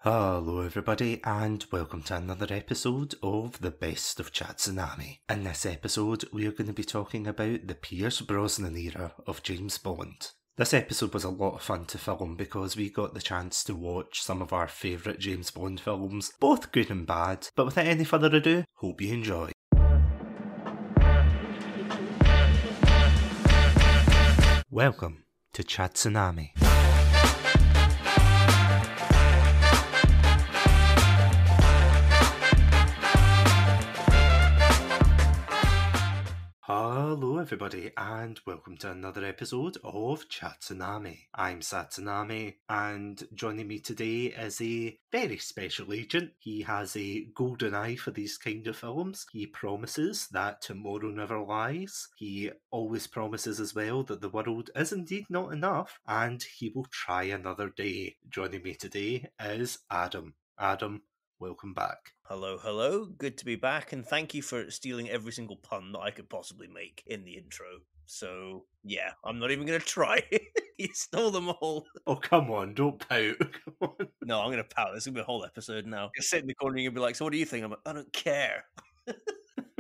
Hello everybody and welcome to another episode of the Best of Satsunami. In this episode we are going to be talking about the Pierce Brosnan era of James Bond. This episode was a lot of fun to film because we got the chance to watch some of our favourite James Bond films, both good and bad, but without any further ado, hope you enjoy. Welcome to Satsunami. Hello everybody and welcome to another episode of Satsunami. I'm Satsunami and joining me today is a very special agent. He has a golden eye for these kind of films. He promises that tomorrow never lies. He always promises as well that the world is indeed not enough and he will try another day. Joining me today is Adam. Adam, welcome back. Hello. Good to be back, and thank you for stealing every single pun that I could possibly make in the intro. So, yeah, I'm not even going to try. You stole them all. Oh, come on, don't pout. Come on. No, I'm going to pout. This is going to be a whole episode now. You'll sit in the corner and you'll be like, so what do you think? I'm like, I don't care.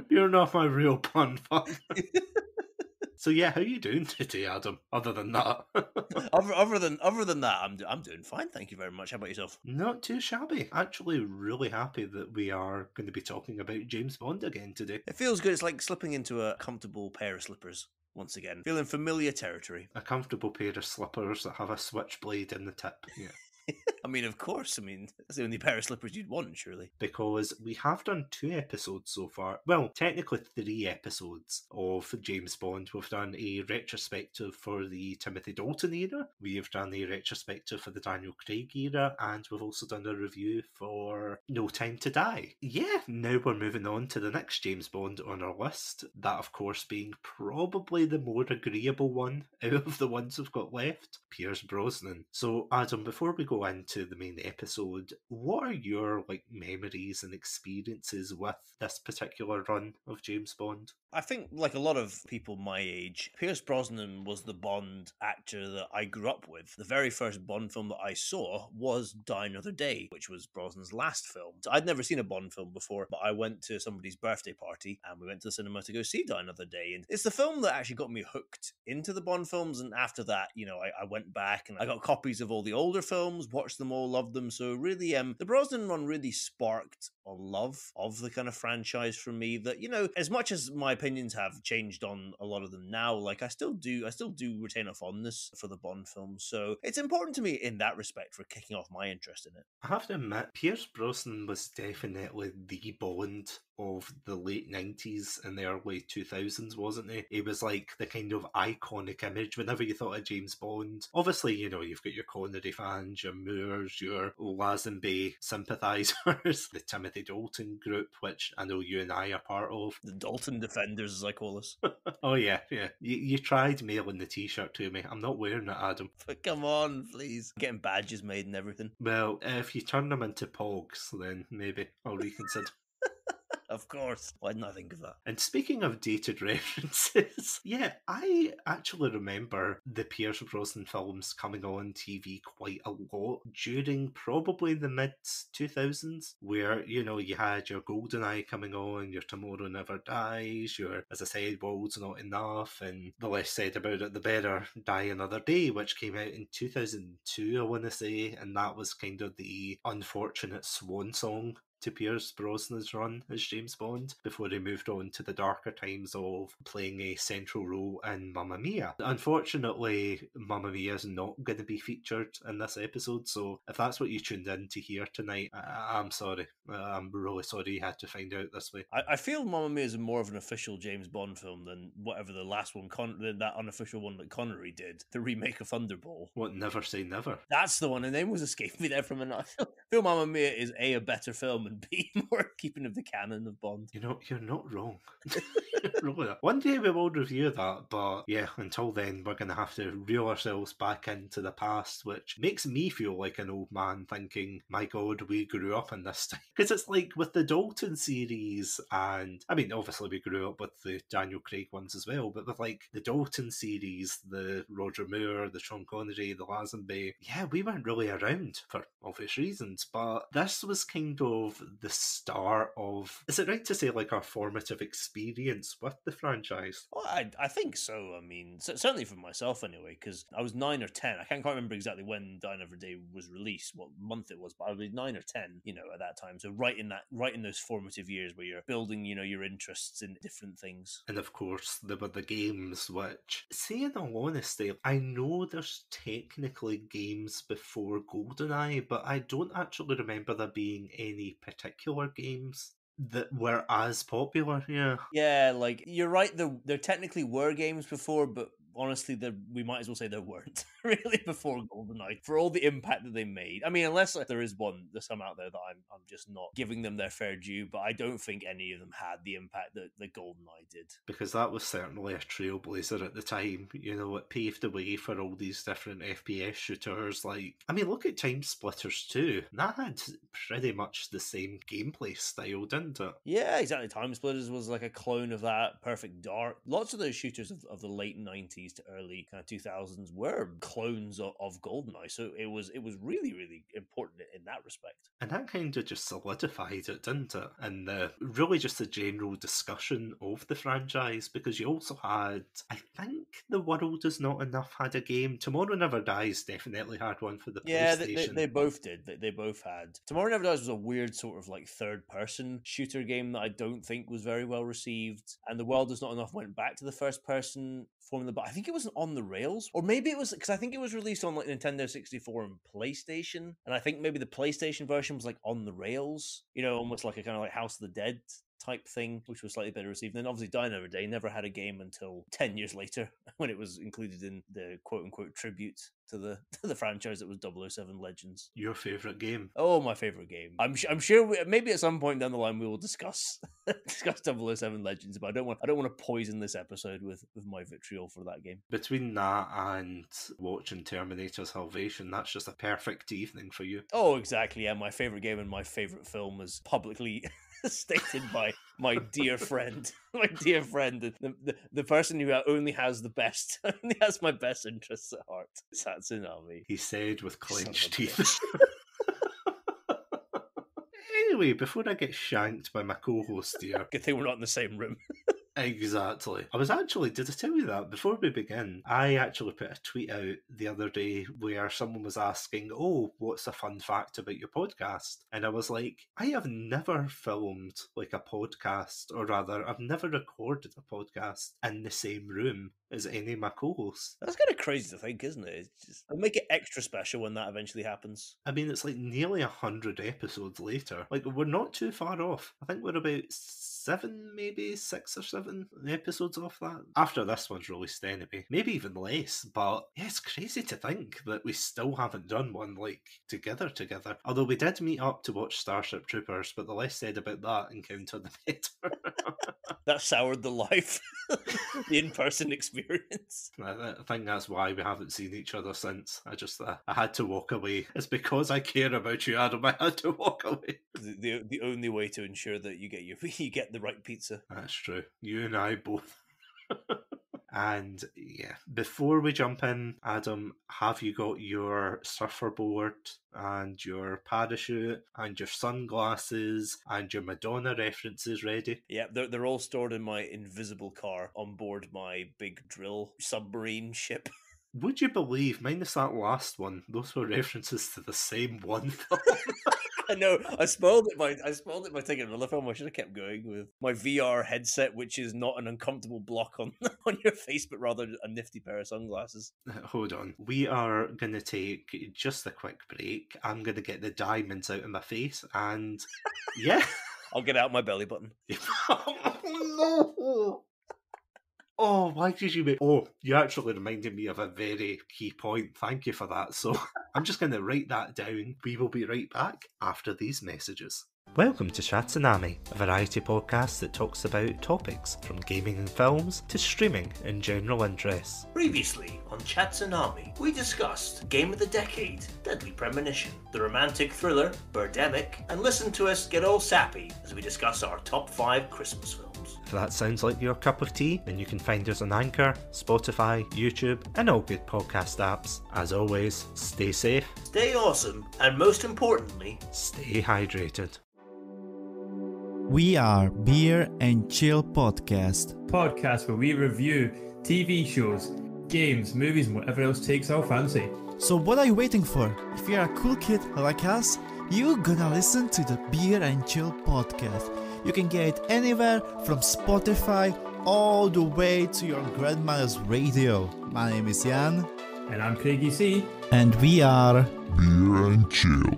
You're not my real pun fan. So yeah, how are you doing today, Adam? Other than that, other than that, I'm doing fine. Thank you very much. How about yourself? not too shabby. Actually, really happy that we are going to be talking about James Bond again today. It feels good. It's like slipping into a comfortable pair of slippers once again. Feeling familiar territory. A comfortable pair of slippers that have a switchblade in the tip. Yeah. I mean, of course. I mean, that's the only pair of slippers you'd want, surely. Because we have done 2 episodes so far. Well, technically 3 episodes of James Bond. We've done a retrospective for the Timothy Dalton era. We have done a retrospective for the Daniel Craig era. And we've also done a review for No Time to Die. Yeah, now we're moving on to the next James Bond on our list. That, of course, being probably the more agreeable one out of the ones we've got left. Pierce Brosnan. So, Adam, before we go into the main episode, what are your memories and experiences with this particular run of James Bond? I think, like a lot of people my age, Pierce Brosnan was the Bond actor that I grew up with. The very first Bond film that I saw was Die Another Day, which was Brosnan's last film. So I'd never seen a Bond film before, but I went to somebody's birthday party and we went to the cinema to go see Die Another Day. And it's the film that actually got me hooked into the Bond films. And after that, I went back and I got copies of all the older films, watched them all, loved them. So really, the Brosnan run really sparked a love of the kind of franchise for me that, as much as my opinions have changed on a lot of them now, I still do retain a fondness for the Bond films. So it's important to me in that respect for kicking off my interest in it. I have to admit, Pierce Brosnan was definitely the Bond of the late 90s and the early 2000s, wasn't he? He was like the kind of iconic image whenever you thought of James Bond. Obviously, you've got your Connery fans, your Moores, your Lazenby sympathisers, the Timothy Dalton group, which I know you and I are part of. The Dalton Defenders, as I call us. Oh yeah. You tried mailing the t-shirt to me. I'm not wearing it, Adam. But come on, please. Getting badges made and everything. Well, if you turn them into pogs, then maybe I'll reconsider. Of course. Why didn't I think of that? And speaking of dated references, yeah, I actually remember the Pierce Brosnan films coming on TV quite a lot during probably the mid-2000s, where, you had your Goldeneye coming on, your Tomorrow Never Dies, your, as I said, World's Not Enough, and the less said about it, the better, Die Another Day, which came out in 2002, I want to say, and that was kind of the unfortunate swan song to Pierce Brosnan's run as James Bond before he moved on to the darker times of playing a central role in Mamma Mia. Unfortunately, Mamma Mia is not going to be featured in this episode, so if that's what you tuned in to hear tonight, I'm sorry. I'm really sorry you had to find out this way. I feel Mamma Mia is more of an official James Bond film than whatever the last one, that unofficial one that Connery did, the remake of Thunderball. What, Never Say Never? That's the one, and name was escaping me there from another. I feel Mamma Mia is a better film, and B, more keeping of the canon of Bond. You know, you're not wrong. Really. One day we will review that, but yeah, until then, we're going to have to reel ourselves back into the past, which makes me feel like an old man thinking, my God, we grew up in this time. Because it's like with the Dalton series, and I mean, obviously we grew up with the Daniel Craig ones as well, but with like the Dalton series, the Roger Moore, the Sean Connery, the Lazenby, yeah, we weren't really around for obvious reasons, but this was kind of the start of, is it right to say, like our formative experience with the franchise? Well, I think so. I mean, certainly for myself anyway, because I was 9 or 10. I can't quite remember exactly when Die Another Day was released, what month it was, but I was 9 or 10, at that time. So right in those formative years where you're building, your interests in different things. And of course, there were the games, which, say in all honesty, I know there's technically games before GoldenEye, but I don't actually remember there being any particular games that were as popular. Yeah, like you're right. There technically were games before, but honestly, we might as well say there weren't really before GoldenEye for all the impact that they made. I mean, unless there is there's some out there that I'm just not giving them their fair due, but I don't think any of them had the impact that GoldenEye did. Because that was certainly a trailblazer at the time. It paved the way for all these different FPS shooters. Like, I mean, look at Time Splitters 2. That had pretty much the same gameplay style, didn't it? Yeah, exactly. Time Splitters was like a clone of that. Perfect Dark. Lots of those shooters of the late 90s to early kind of 2000s were clones of GoldenEye, so it was really, really important in that respect. And that kind of just solidified it, didn't it? And really just a general discussion of the franchise, because you also had, I think The World Is Not Enough had a game. Tomorrow Never Dies definitely had one for the PlayStation. Yeah, they both did. They both had. Tomorrow Never Dies was a weird sort of like third-person shooter game that I don't think was very well received, and The World Is Not Enough went back to the first-person formula, but I think it wasn't on the rails, or maybe it was, because I think it was released on like Nintendo 64 and PlayStation, and I think maybe the PlayStation version was like on the rails, almost like a kind of like House of the Dead type thing, which was slightly better received. And then obviously Die Another Day never had a game until 10 years later when it was included in the quote-unquote tribute to the franchise that was 007 Legends. Your favourite game? Oh, my favourite game. I'm sure maybe at some point down the line we will discuss 007 Legends, but I don't want to poison this episode with my vitriol for that game. Between that and watching Terminator Salvation, that's just a perfect evening for you. Oh, exactly. Yeah, my favourite game and my favourite film is publicly stated by my dear friend, the person who only has my best interests at heart, Satsunami. He said with clenched teeth. Anyway, before I get shanked by my co-host here. Good thing we're not in the same room. Exactly. did I tell you that before we begin? I actually put a tweet out the other day where someone was asking, oh, what's a fun fact about your podcast? And I was like, I have never filmed like a podcast, or rather, I've never recorded a podcast in the same room as any of my co-hosts. That's kind of crazy to think, isn't it? It'll make it extra special when that eventually happens. I mean, it's like nearly 100 episodes later. Like, we're not too far off. I think we're about 6 or 7 episodes off that. After this one's released anyway. Maybe even less, but yeah, it's crazy to think that we still haven't done one, like, together. Although we did meet up to watch Starship Troopers, but the less said about that encounter, the better. That soured the life. The in-person experience. I think that's why we haven't seen each other since. I had to walk away. It's because I care about you, Adam. I had to walk away. The only way to ensure that you get the right pizza. That's true. You and I both. And yeah, before we jump in, Adam, have you got your surferboard and your parachute and your sunglasses and your Madonna references ready? Yeah, they're all stored in my invisible car on board my big drill submarine ship. Would you believe, minus that last one, those were references to the same one film? I know. I spoiled it by taking another film. I should have kept going with my VR headset, which is not an uncomfortable block on your face, but rather a nifty pair of sunglasses. Hold on. We are going to take just a quick break. I'm going to get the diamonds out of my face, and yeah. I'll get out my belly button. Oh, no! Oh, why did you make... Oh, you actually reminded me of a very key point. Thank you for that. So I'm just going to write that down. We will be right back after these messages. Welcome to Satsunami, a variety podcast that talks about topics from gaming and films to streaming and general interests. Previously on Satsunami, we discussed Game of the Decade, Deadly Premonition, the romantic thriller, Birdemic, and listen to us get all sappy as we discuss our top 5 Christmas films. If that sounds like your cup of tea, then you can find us on Anchor, Spotify, YouTube, and all good podcast apps. As always, stay safe, Stay awesome, and most importantly, stay hydrated. We are Beer and Chill Podcast. Podcast where we review TV shows, games, movies, and whatever else takes our fancy. So what are you waiting for? If you're a cool kid like us, you're gonna listen to the Beer and Chill Podcast. You can get it anywhere from Spotify all the way to your grandmother's radio. My name is Jan. And I'm Craigie C. And we are Beer and Chill.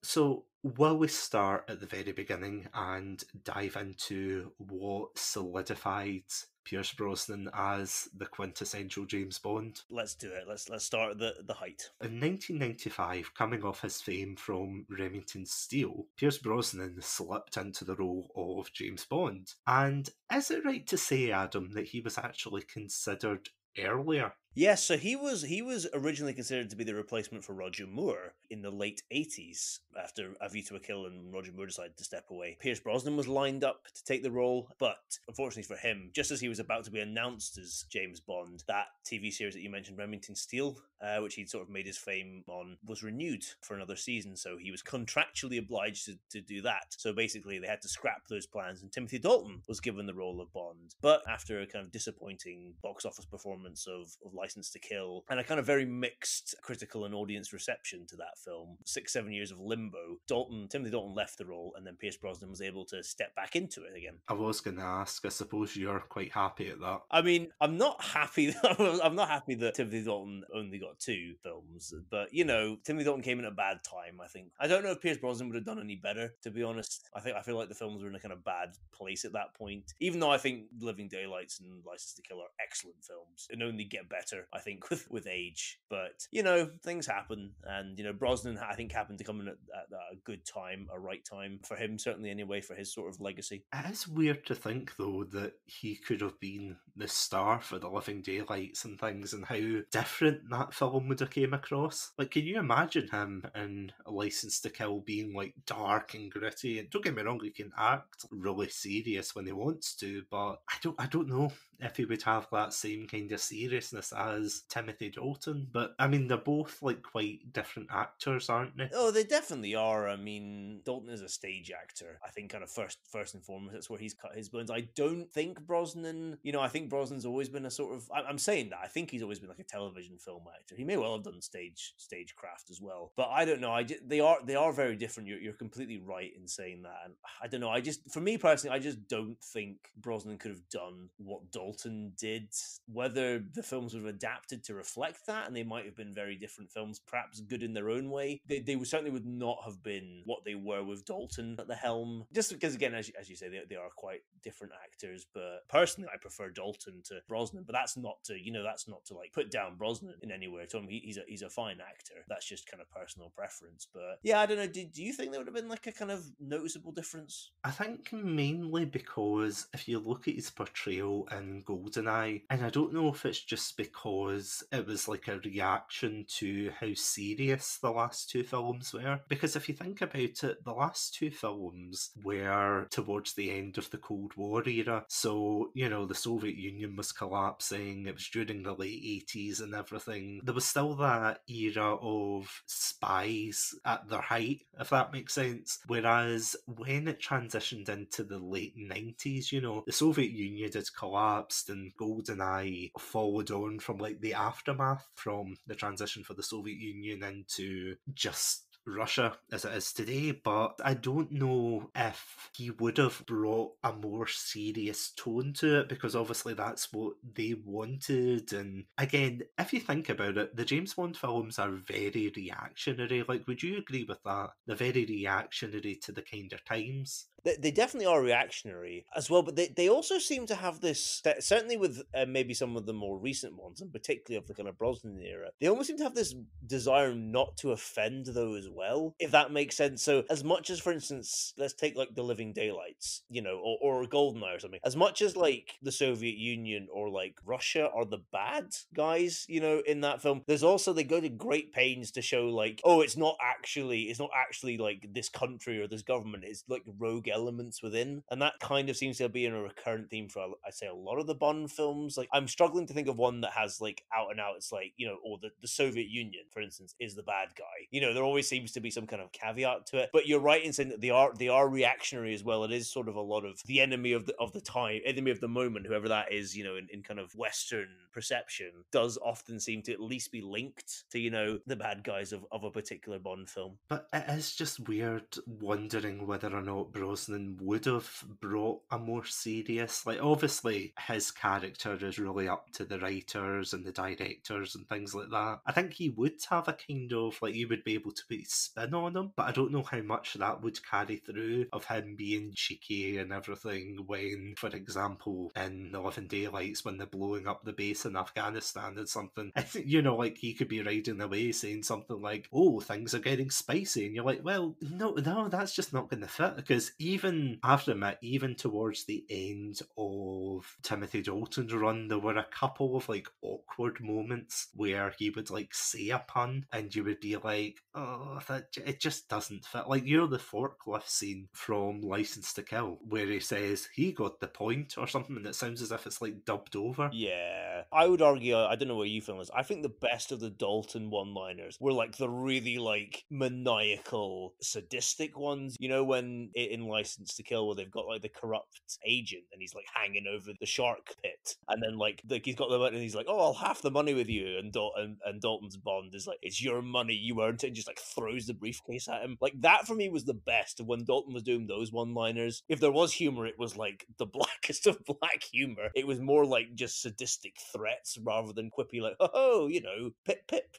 So, will we start at the very beginning and dive into what solidified Pierce Brosnan as the quintessential James Bond? let's do it. Let's start at the height. In 1995, coming off his fame from Remington Steele, Pierce Brosnan slipped into the role of James Bond. And is it right to say, Adam, that he was actually considered earlier? Yes, so he was originally considered to be the replacement for Roger Moore in the late 80s after A View to a Kill and Roger Moore decided to step away. Pierce Brosnan was lined up to take the role, but unfortunately for him, just as he was about to be announced as James Bond, that TV series that you mentioned, Remington Steele, which he'd sort of made his fame on, was renewed for another season, so he was contractually obliged to do that. So basically they had to scrap those plans, and Timothy Dalton was given the role of Bond. But after a kind of disappointing box office performance of License to Kill, and a kind of very mixed critical and audience reception to that film, 6-7 years of limbo, Timothy Dalton left the role, and then Pierce Brosnan was able to step back into it again. I was going to ask, I suppose you're quite happy at that. I mean, I'm not happy that Timothy Dalton only got 2 films, but you know, Timothy Dalton came in at a bad time, I think. I don't know if Pierce Brosnan would have done any better, to be honest. I feel like the films were in a kind of bad place at that point, even though I think Living Daylights and License to Kill are excellent films and only get better, I think, with age. But you know, things happen, and you know, Brosnan, I think, happened to come in at a good time, a right time for him, certainly anyway, for his sort of legacy. It is weird to think, though, that he could have been the star for the Living Daylights and things, and how different that film would have came across. Like, can you imagine him in A License to Kill being like dark and gritty? And don't get me wrong, he can act really serious when he wants to, but I don't know if he would have that same kind of seriousness as Timothy Dalton. But I mean, they're both like quite different actors, aren't they? Oh, they definitely are. I mean, Dalton is a stage actor. I think kind of first and foremost, that's where he's cut his bones. I don't think Brosnan, you know, I think Brosnan's always been a sort of, I'm saying that, I think he's always been like a television film actor. He may well have done stagecraft as well. But I don't know, they are very different. You're completely right in saying that. And I don't know, for me personally, I just don't think Brosnan could have done what Dalton did. Whether the films would have adapted to reflect that, and they might have been very different films, perhaps good in their own way, they certainly would not have been what they were with Dalton at the helm. Just because, again, as you say, they are quite different actors. But personally, I prefer Dalton to Brosnan. But that's not to like put down Brosnan in any way. To him, he's a fine actor. That's just kind of personal preference. But yeah, I don't know. Do you think there would have been like a kind of noticeable difference? I think mainly because if you look at his portrayal in Goldeneye, and I don't know if it's just because it was like a reaction to how serious the last 2 films were. Because if you think about it, the last 2 films were towards the end of the Cold War era. So, you know, the Soviet Union was collapsing, it was during the late 80s and everything. There was still that era of spies at their height, if that makes sense. Whereas when it transitioned into the late 90s, you know, the Soviet Union had collapsed and Goldeneye followed on from like the aftermath from the transition for the Soviet Union into just Russia as it is today, but I don't know if he would have brought a more serious tone to it, because obviously that's what they wanted. And again, if you think about it, the James Bond films are very reactionary. Like, would you agree with that? They're very reactionary to the kind of times. They definitely are reactionary as well, but they also seem to have this, certainly with maybe some of the more recent ones, and particularly of the kind of Brosnan era, they almost seem to have this desire not to offend though as well, if that makes sense. So as much as, for instance, let's take like The Living Daylights, or Goldeneye or something, as much as like the Soviet Union or like Russia are the bad guys, in that film, there's also, they go to great pains to show like, oh, it's not actually like this country or this government, it's like rogue elements within. And that kind of seems to be in a recurrent theme for, I'd say, a lot of the Bond films. Like, I'm struggling to think of one that has like out and out, it's like, or the Soviet Union, for instance, is the bad guy. There always seems to be some kind of caveat to it. But you're right in saying that they are reactionary as well. It is sort of a lot of the enemy of the time, enemy of the moment, whoever that is, in kind of Western perception, does often seem to at least be linked to, the bad guys of a particular Bond film. But it is just weird wondering whether or not Brosnan would have brought a more serious, like, obviously his character is really up to the writers and the directors and things like that. I think he would have a kind of, like, he would be able to put his spin on him, but I don't know how much that would carry through, of him being cheeky and everything when, for example, in The Living Daylights, when they're blowing up the base in Afghanistan and something, like, he could be riding away saying something like, oh, things are getting spicy, and you're like, well, no, that's just not going to fit, because even, I have to admit, even towards the end of Timothy Dalton's run, there were a couple of, like, awkward moments where he would, like, say a pun, and you would be like, oh, it just doesn't fit. Like, the forklift scene from License to Kill, where he says, he got the point, or something, and it sounds as if it's, like, dubbed over. Yeah. I would argue, I don't know where you feel this, I think the best of the Dalton one-liners were, like, the really, like, maniacal, sadistic ones. When in License to Kill, where they've got, like, the corrupt agent, and he's, like, hanging over the shark pit, and then, like he's got the money, and he's like, oh, I'll half the money with you, and Dalton's Bond is like, it's your money, you earned it, and just, like, throws the briefcase at him. Like, that for me was the best of when Dalton was doing those one-liners. If there was humor, it was, like, the blackest of black humor. It was more like just sadistic threats rather than quippy, like, oh, pip pip,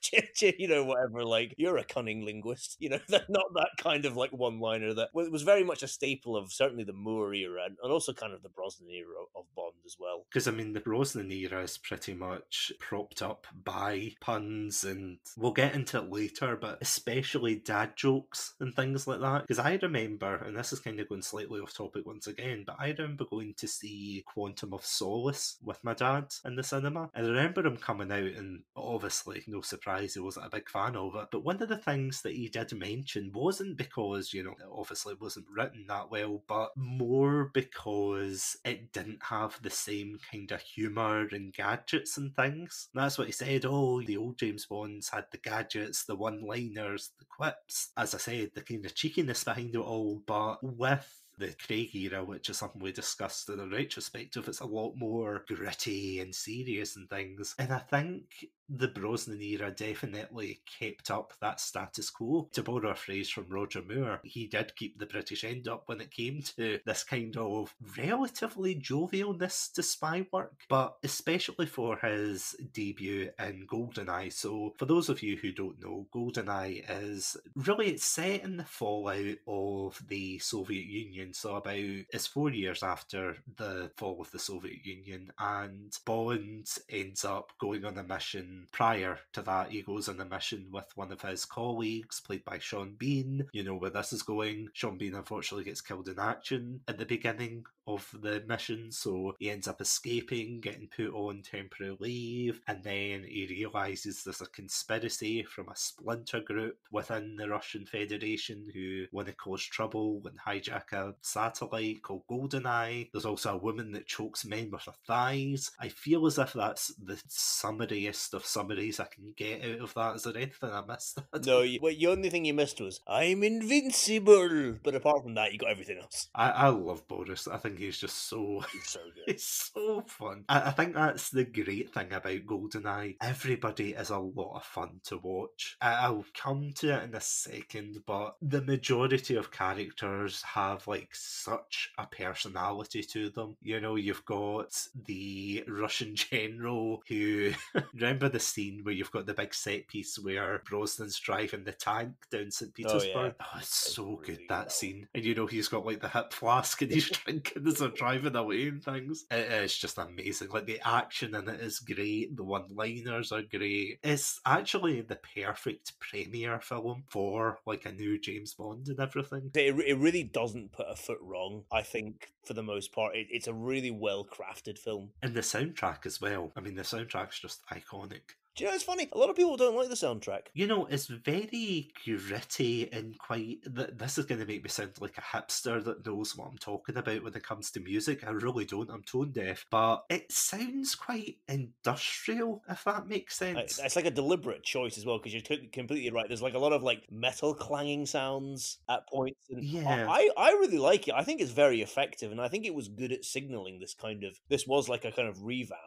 whatever, like, you're a cunning linguist, not that kind of, like, one-liner that was very much a staple of certainly the Moore era, and also kind of the Brosnan era of Bond as well. Because, I mean, the Brosnan era is pretty much propped up by puns, and we'll get into it later, but especially dad jokes and things like that. Because I remember, and this is kind of going slightly off topic once again, but I remember going to see Quantum of Solace with my dad in the cinema, and I remember him coming out, and obviously, no surprise, he wasn't a big fan of it, but one of the things that he did mention wasn't because, it obviously wasn't written that well, but more because it didn't have the same kind of humour and gadgets and things. And that's what he said, oh, the old James Bonds had the gadgets, the one-liners, the quips, as I said, the kind of cheekiness behind it all, but with the Craig era, which is something we discussed in a retrospective, it's a lot more gritty and serious and things. And I think the Brosnan era definitely kept up that status quo. To borrow a phrase from Roger Moore, he did keep the British end up when it came to this kind of relatively jovialness to spy work, but especially for his debut in Goldeneye. So for those of you who don't know, Goldeneye is really, it's set in the fallout of the Soviet Union. So it's 4 years after the fall of the Soviet Union, and Bond ends up going on a mission. Prior to that, he goes on a mission with one of his colleagues, played by Sean Bean. You know where this is going. Sean Bean unfortunately gets killed in action at the beginning of the mission, so he ends up escaping, getting put on temporary leave, and then he realises there's a conspiracy from a splinter group within the Russian Federation who want to cause trouble and hijack a satellite called Goldeneye. There's also a woman that chokes men with her thighs. I feel as if that's the summariest of summaries I can get out of that. Is there anything I missed? No, the only thing you missed was, I'm invincible! But apart from that, you got everything else. I love Boris. I think and he's just so He's so good. it's so fun. I think that's the great thing about Goldeneye. Everybody is a lot of fun to watch. I'll come to it in a second, but the majority of characters have like such a personality to them. You know, you've got the Russian general who remember the scene where you've got the big set piece where Brosnan's driving the tank down St. Petersburg? Oh, it's so good, that scene. And you know, he's got like the hip flask and he's drinking as they're driving away and things. It's just amazing. Like the action in it is great. The one-liners are great. It's actually the perfect premiere film for like a new James Bond and everything. It really doesn't put a foot wrong, I think, for the most part. It's a really well-crafted film. And the soundtrack as well. I mean, the soundtrack's just iconic. Do you know, it's funny, a lot of people don't like the soundtrack. You know, it's very gritty and quite... This is going to make me sound like a hipster that knows what I'm talking about when it comes to music. I really don't. I'm tone deaf. But it sounds quite industrial, if that makes sense. It's like a deliberate choice as well, because you're completely right. There's like a lot of like metal clanging sounds at points. And yeah. I really like it. I think it's very effective, and I think it was good at signaling this was like a kind of revamp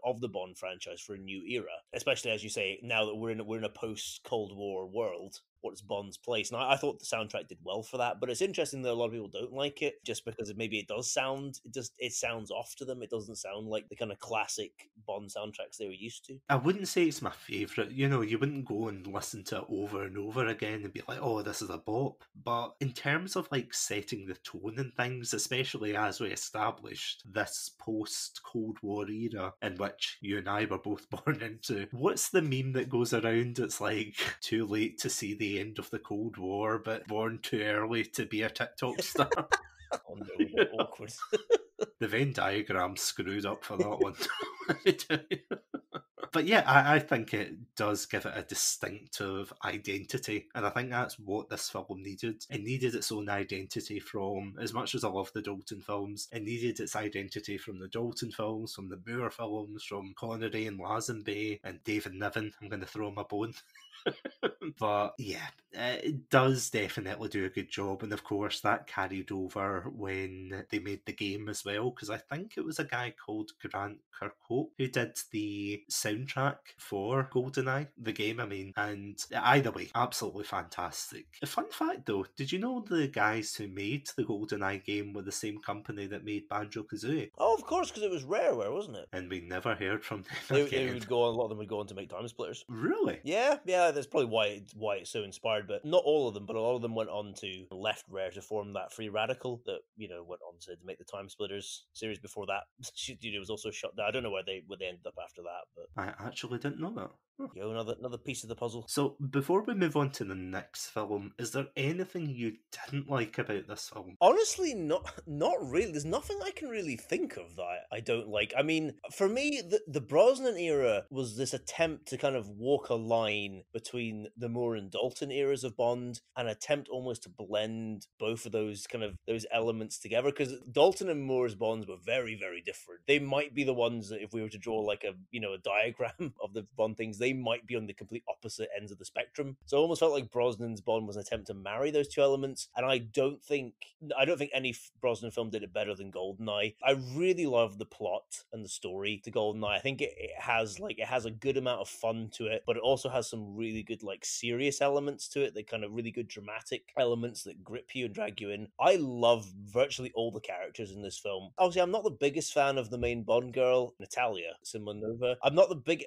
of the Bond franchise for a new era, especially as you say, now that we're in a post-Cold War world. What's Bond's place? And I thought the soundtrack did well for that, but it's interesting that a lot of people don't like it just because maybe it sounds off to them. It doesn't sound like the kind of classic Bond soundtracks they were used to. I wouldn't say it's my favourite. You know, you wouldn't go and listen to it over and over again and be like, oh, this is a bop. But in terms of like setting the tone and things, especially as we established this post-Cold War era in which you and I were both born into, what's the meme that goes around? It's like, too late to see the end of the Cold War, but born too early to be a TikTok star. Oh no, what awkward. The Venn diagram's screwed up for that one. Let me tell you. But yeah, I think it does give it a distinctive identity, and I think that's what this film needed. It needed its own identity from, as much as I love the Dalton films, it needed its identity from the Dalton films, from the Moore films, from Connery and Lazenby, and David Niven. I'm going to throw him a bone. But yeah, it does definitely do a good job, and of course that carried over when they made the game as well, because I think it was a guy called Grant Kirkhope who did the soundtrack for GoldenEye, the game I mean, and either way, absolutely fantastic. A fun fact though, did you know the guys who made the GoldenEye game were the same company that made Banjo-Kazooie? Oh, of course, because it was Rareware, wasn't it? And we never heard from them They would go on, a lot of them would go on to make Time Splitters. Really? Yeah, that's probably why it's so inspired, but not all of them, but a lot of them went on to left Rare to form that Free Radical that, you know, went on to make the Time Splitters series before that. It was also shut down. I don't know where they ended up after that, but I actually didn't know that. you know, another piece of the puzzle. So, before we move on to the next film, is there anything you didn't like about this film? Honestly, not really. There's nothing I can really think of that I don't like. I mean, for me, the Brosnan era was this attempt to kind of walk a line between the Moore and Dalton eras of Bond, an attempt almost to blend both of those elements together, because Dalton and Moore's Bonds were very, very different. They might be the ones that if we were to draw like a diagram of the Bond things, they might be on the complete opposite ends of the spectrum. So I almost felt like Brosnan's Bond was an attempt to marry those two elements, and I don't think any Brosnan film did it better than Goldeneye. I really love the plot and the story to Goldeneye. I think it has a good amount of fun to it, but it also has some really good like serious elements to it, that kind of really good dramatic elements that grip you and drag you in. I love virtually all the characters in this film. Obviously, I'm not the biggest fan of the main Bond girl, Natalia Simonova.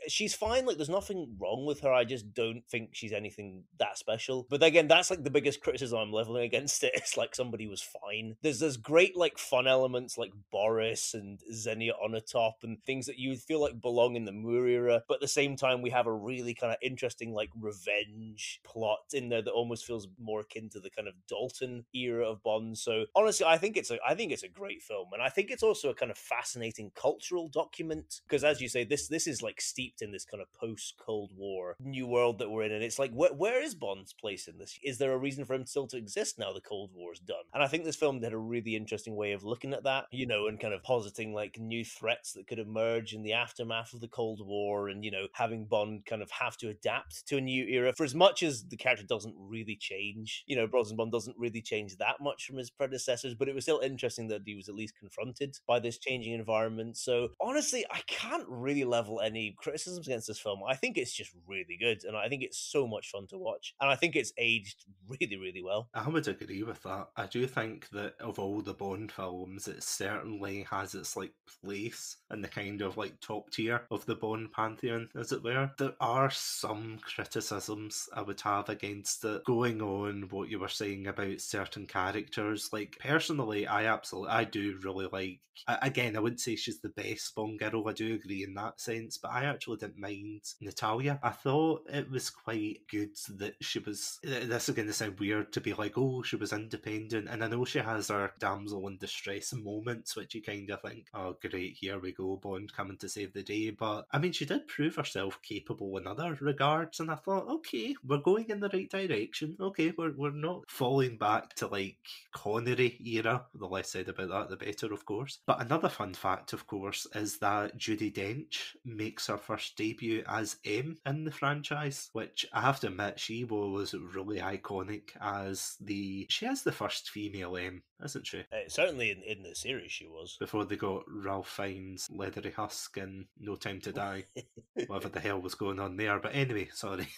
She's fine, like there's nothing wrong with her. I just don't think she's anything that special. But again, that's like the biggest criticism I'm leveling against it. It's like somebody was fine. There's great like fun elements like Boris and Xenia Onatop and things that you feel like belong in the Moore era, but at the same time we have a really kind of interesting like revenge plot in there that almost feels more akin to the kind of Dalton era of Bond. So honestly, I think it's a great film, and I think it's also a kind of fascinating cultural document, because as you say, this is like steeped in this kind of post-Cold Cold War new world that we're in, and it's like, where is Bond's place in this? Is there a reason for him still to exist now the Cold War's done? And I think this film had a really interesting way of looking at that, and kind of positing like new threats that could emerge in the aftermath of the Cold War, and having Bond kind of have to adapt to a new era. For as much as the character doesn't really change, Brosnan Bond doesn't really change that much from his predecessors, but it was still interesting that he was at least confronted by this changing environment. So honestly, I can't really level any criticisms against this film. I think it's just really good, and I think it's so much fun to watch, and I think it's aged really, really well. I would agree with that. I do think that of all the Bond films, it certainly has its like place in the kind of like top tier of the Bond pantheon, as it were. There are some criticisms I would have against it, going on what you were saying about certain characters. Like, personally, I do really like, again, I wouldn't say she's the best Bond girl, I do agree in that sense, but I actually didn't mind Natalia. I thought it was quite good that she was, this is going to sound weird to be like, oh, she was independent, and I know she has her damsel in distress moments, which you kind of think, oh great, here we go, Bond coming to save the day, but I mean, she did prove herself capable in other regards, and I thought, okay, we're going in the right direction, okay, we're not falling back to like Connery era. The less said about that, the better, of course. But another fun fact, of course, is that Judi Dench makes her first debut as M in the franchise, which I have to admit, she was really iconic as she has the first female M, isn't she? Certainly in the series she was. Before they got Ralph Fiennes' leathery husk in No Time to Die. Whatever the hell was going on there. But anyway, sorry.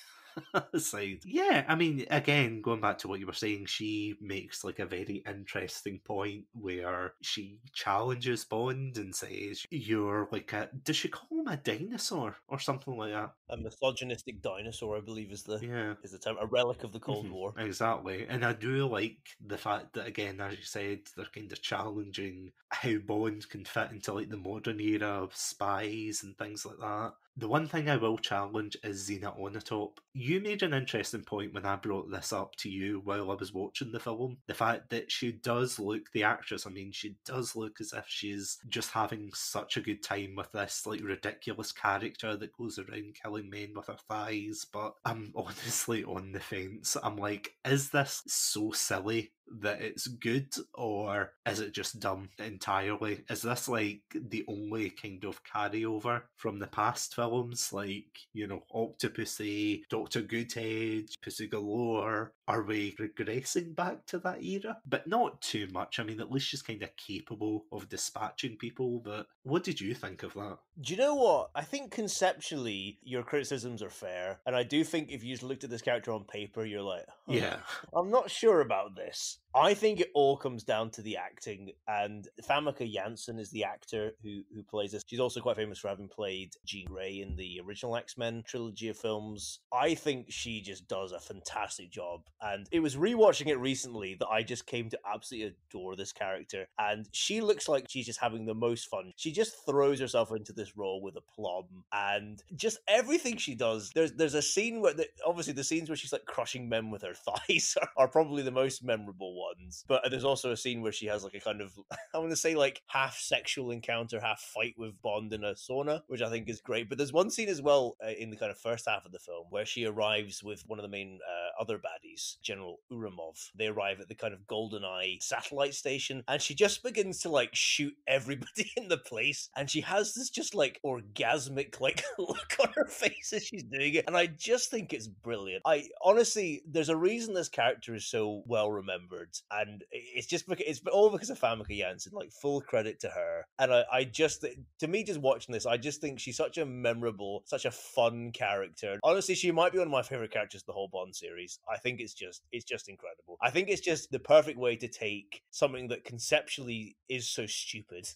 Aside. Yeah, I mean, again, going back to what you were saying, she makes like a very interesting point where she challenges Bond and says, you're like does she call him a dinosaur or something like that? A misogynistic dinosaur, I believe, is the term, a relic of the Cold War. Exactly. And I do like the fact that, again, as you said, they're kind of challenging how Bond can fit into like the modern era of spies and things like that. The one thing I will challenge is Xena Onatopp. You made an interesting point when I brought this up to you while I was watching the film. The fact that she does look, the actress, I mean, she does look as if she's just having such a good time with this like ridiculous character that goes around killing men with her thighs. But I'm honestly on the fence. I'm like, is this so silly that it's good, or is it just dumb entirely? Is this like the only kind of carryover from the past films, like, Octopussy, Dr. Goodhead, Pussy Galore? Are we regressing back to that era? But not too much. I mean, at least she's kind of capable of dispatching people. But what did you think of that? Do you know what? I think conceptually your criticisms are fair, and I do think if you just looked at this character on paper, you're like, yeah, I'm not sure about this. I think it all comes down to the acting, and Famke Janssen is the actor who plays this. She's also quite famous for having played Jean Grey in the original X-Men trilogy of films. I think she just does a fantastic job, and it was rewatching it recently that I just came to absolutely adore this character, and she looks like she's just having the most fun. She just throws herself into this role with aplomb, and just everything she does. There's a scene where, obviously the scenes where she's like crushing men with her thighs are probably the most memorable ones, but there's also a scene where she has like a kind of, I want to say like half sexual encounter, half fight with Bond in a sauna, which I think is great. But there's one scene as well in the kind of first half of the film where she arrives with one of the main other baddies, General Uramov. They arrive at the kind of Goldeneye satellite station, and she just begins to like shoot everybody in the place, and she has this just like orgasmic like look on her face as she's doing it, and I just think it's brilliant. I honestly, there's a reason this character is so well remembered, and it's just because it's all because of Famke Janssen. Like, full credit to her. And I just, to me, just watching this, I just think she's such a memorable, such a fun character. Honestly, she might be one of my favorite characters of the whole Bond series. I think it's just incredible. I think it's just the perfect way to take something that conceptually is so stupid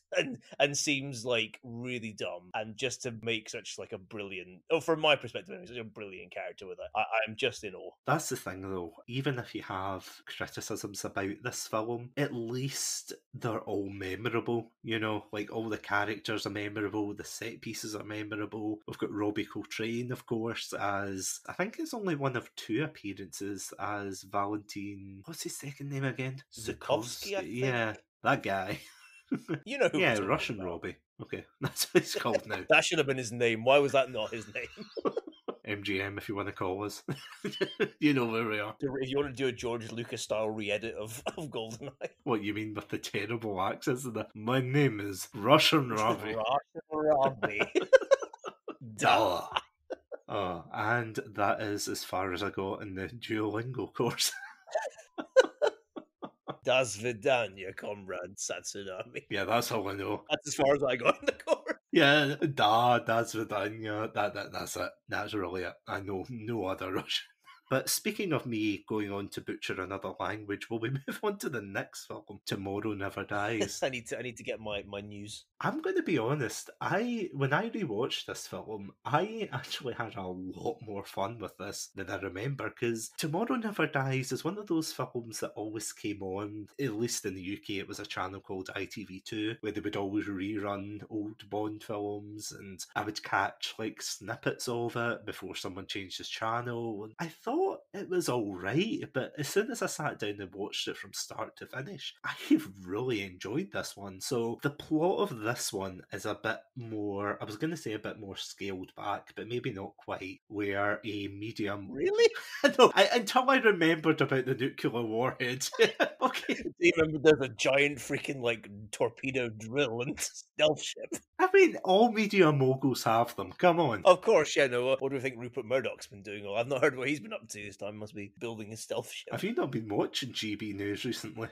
and seems like really dumb, and just to make such like a brilliant, from my perspective, such a brilliant character with it. I'm just in awe. That's the thing, though. Even if you have criticisms about this film, at least they're all memorable. Like, all the characters are memorable, the set pieces are memorable. We've got Robbie Coltrane, of course, as, I think it's only one of 2 appearances as Valentine. What's his second name again? Zukovsky, I think. Yeah, that guy. You know who? Yeah, Russian Robbie. Okay, that's what he's called now. That should have been his name. Why was that not his name? MGM, if you want to call us. You know where we are. If you want to do a George Lucas style re-edit of Goldeneye. What you mean with the terrible accents? My name is Russian Robbie. Russian Robbie. Duh. Oh, and that is as far as I got in the Duolingo course. Das Vidanya, comrade Satsunami. Yeah, that's all I know. That's as far as I got in the course. Yeah, that's Vidanya. That's it. That's really it. I know no other Russian. But speaking of me going on to butcher another language, will we move on to the next film, Tomorrow Never Dies? I need to get my news. I'm going to be honest, when I rewatched this film, I actually had a lot more fun with this than I remember, because Tomorrow Never Dies is one of those films that always came on, at least in the UK, it was a channel called ITV2, where they would always rerun old Bond films, and I would catch like snippets of it before someone changed the channel, and I thought it was alright, but as soon as I sat down and watched it from start to finish, I really enjoyed this one. So the plot of this one is a bit more, I was going to say a bit more scaled back, but maybe not quite, where a medium... Really? No, until I remembered about the nuclear warhead. Okay. Do you remember there's a giant freaking like torpedo drill and stealth ship? I mean, all media moguls have them, come on. Of course, yeah, no. What do we think Rupert Murdoch's been doing? Oh, I've not heard what he's been up to this time. Must be building a stealth ship. Have you not been watching GB News recently?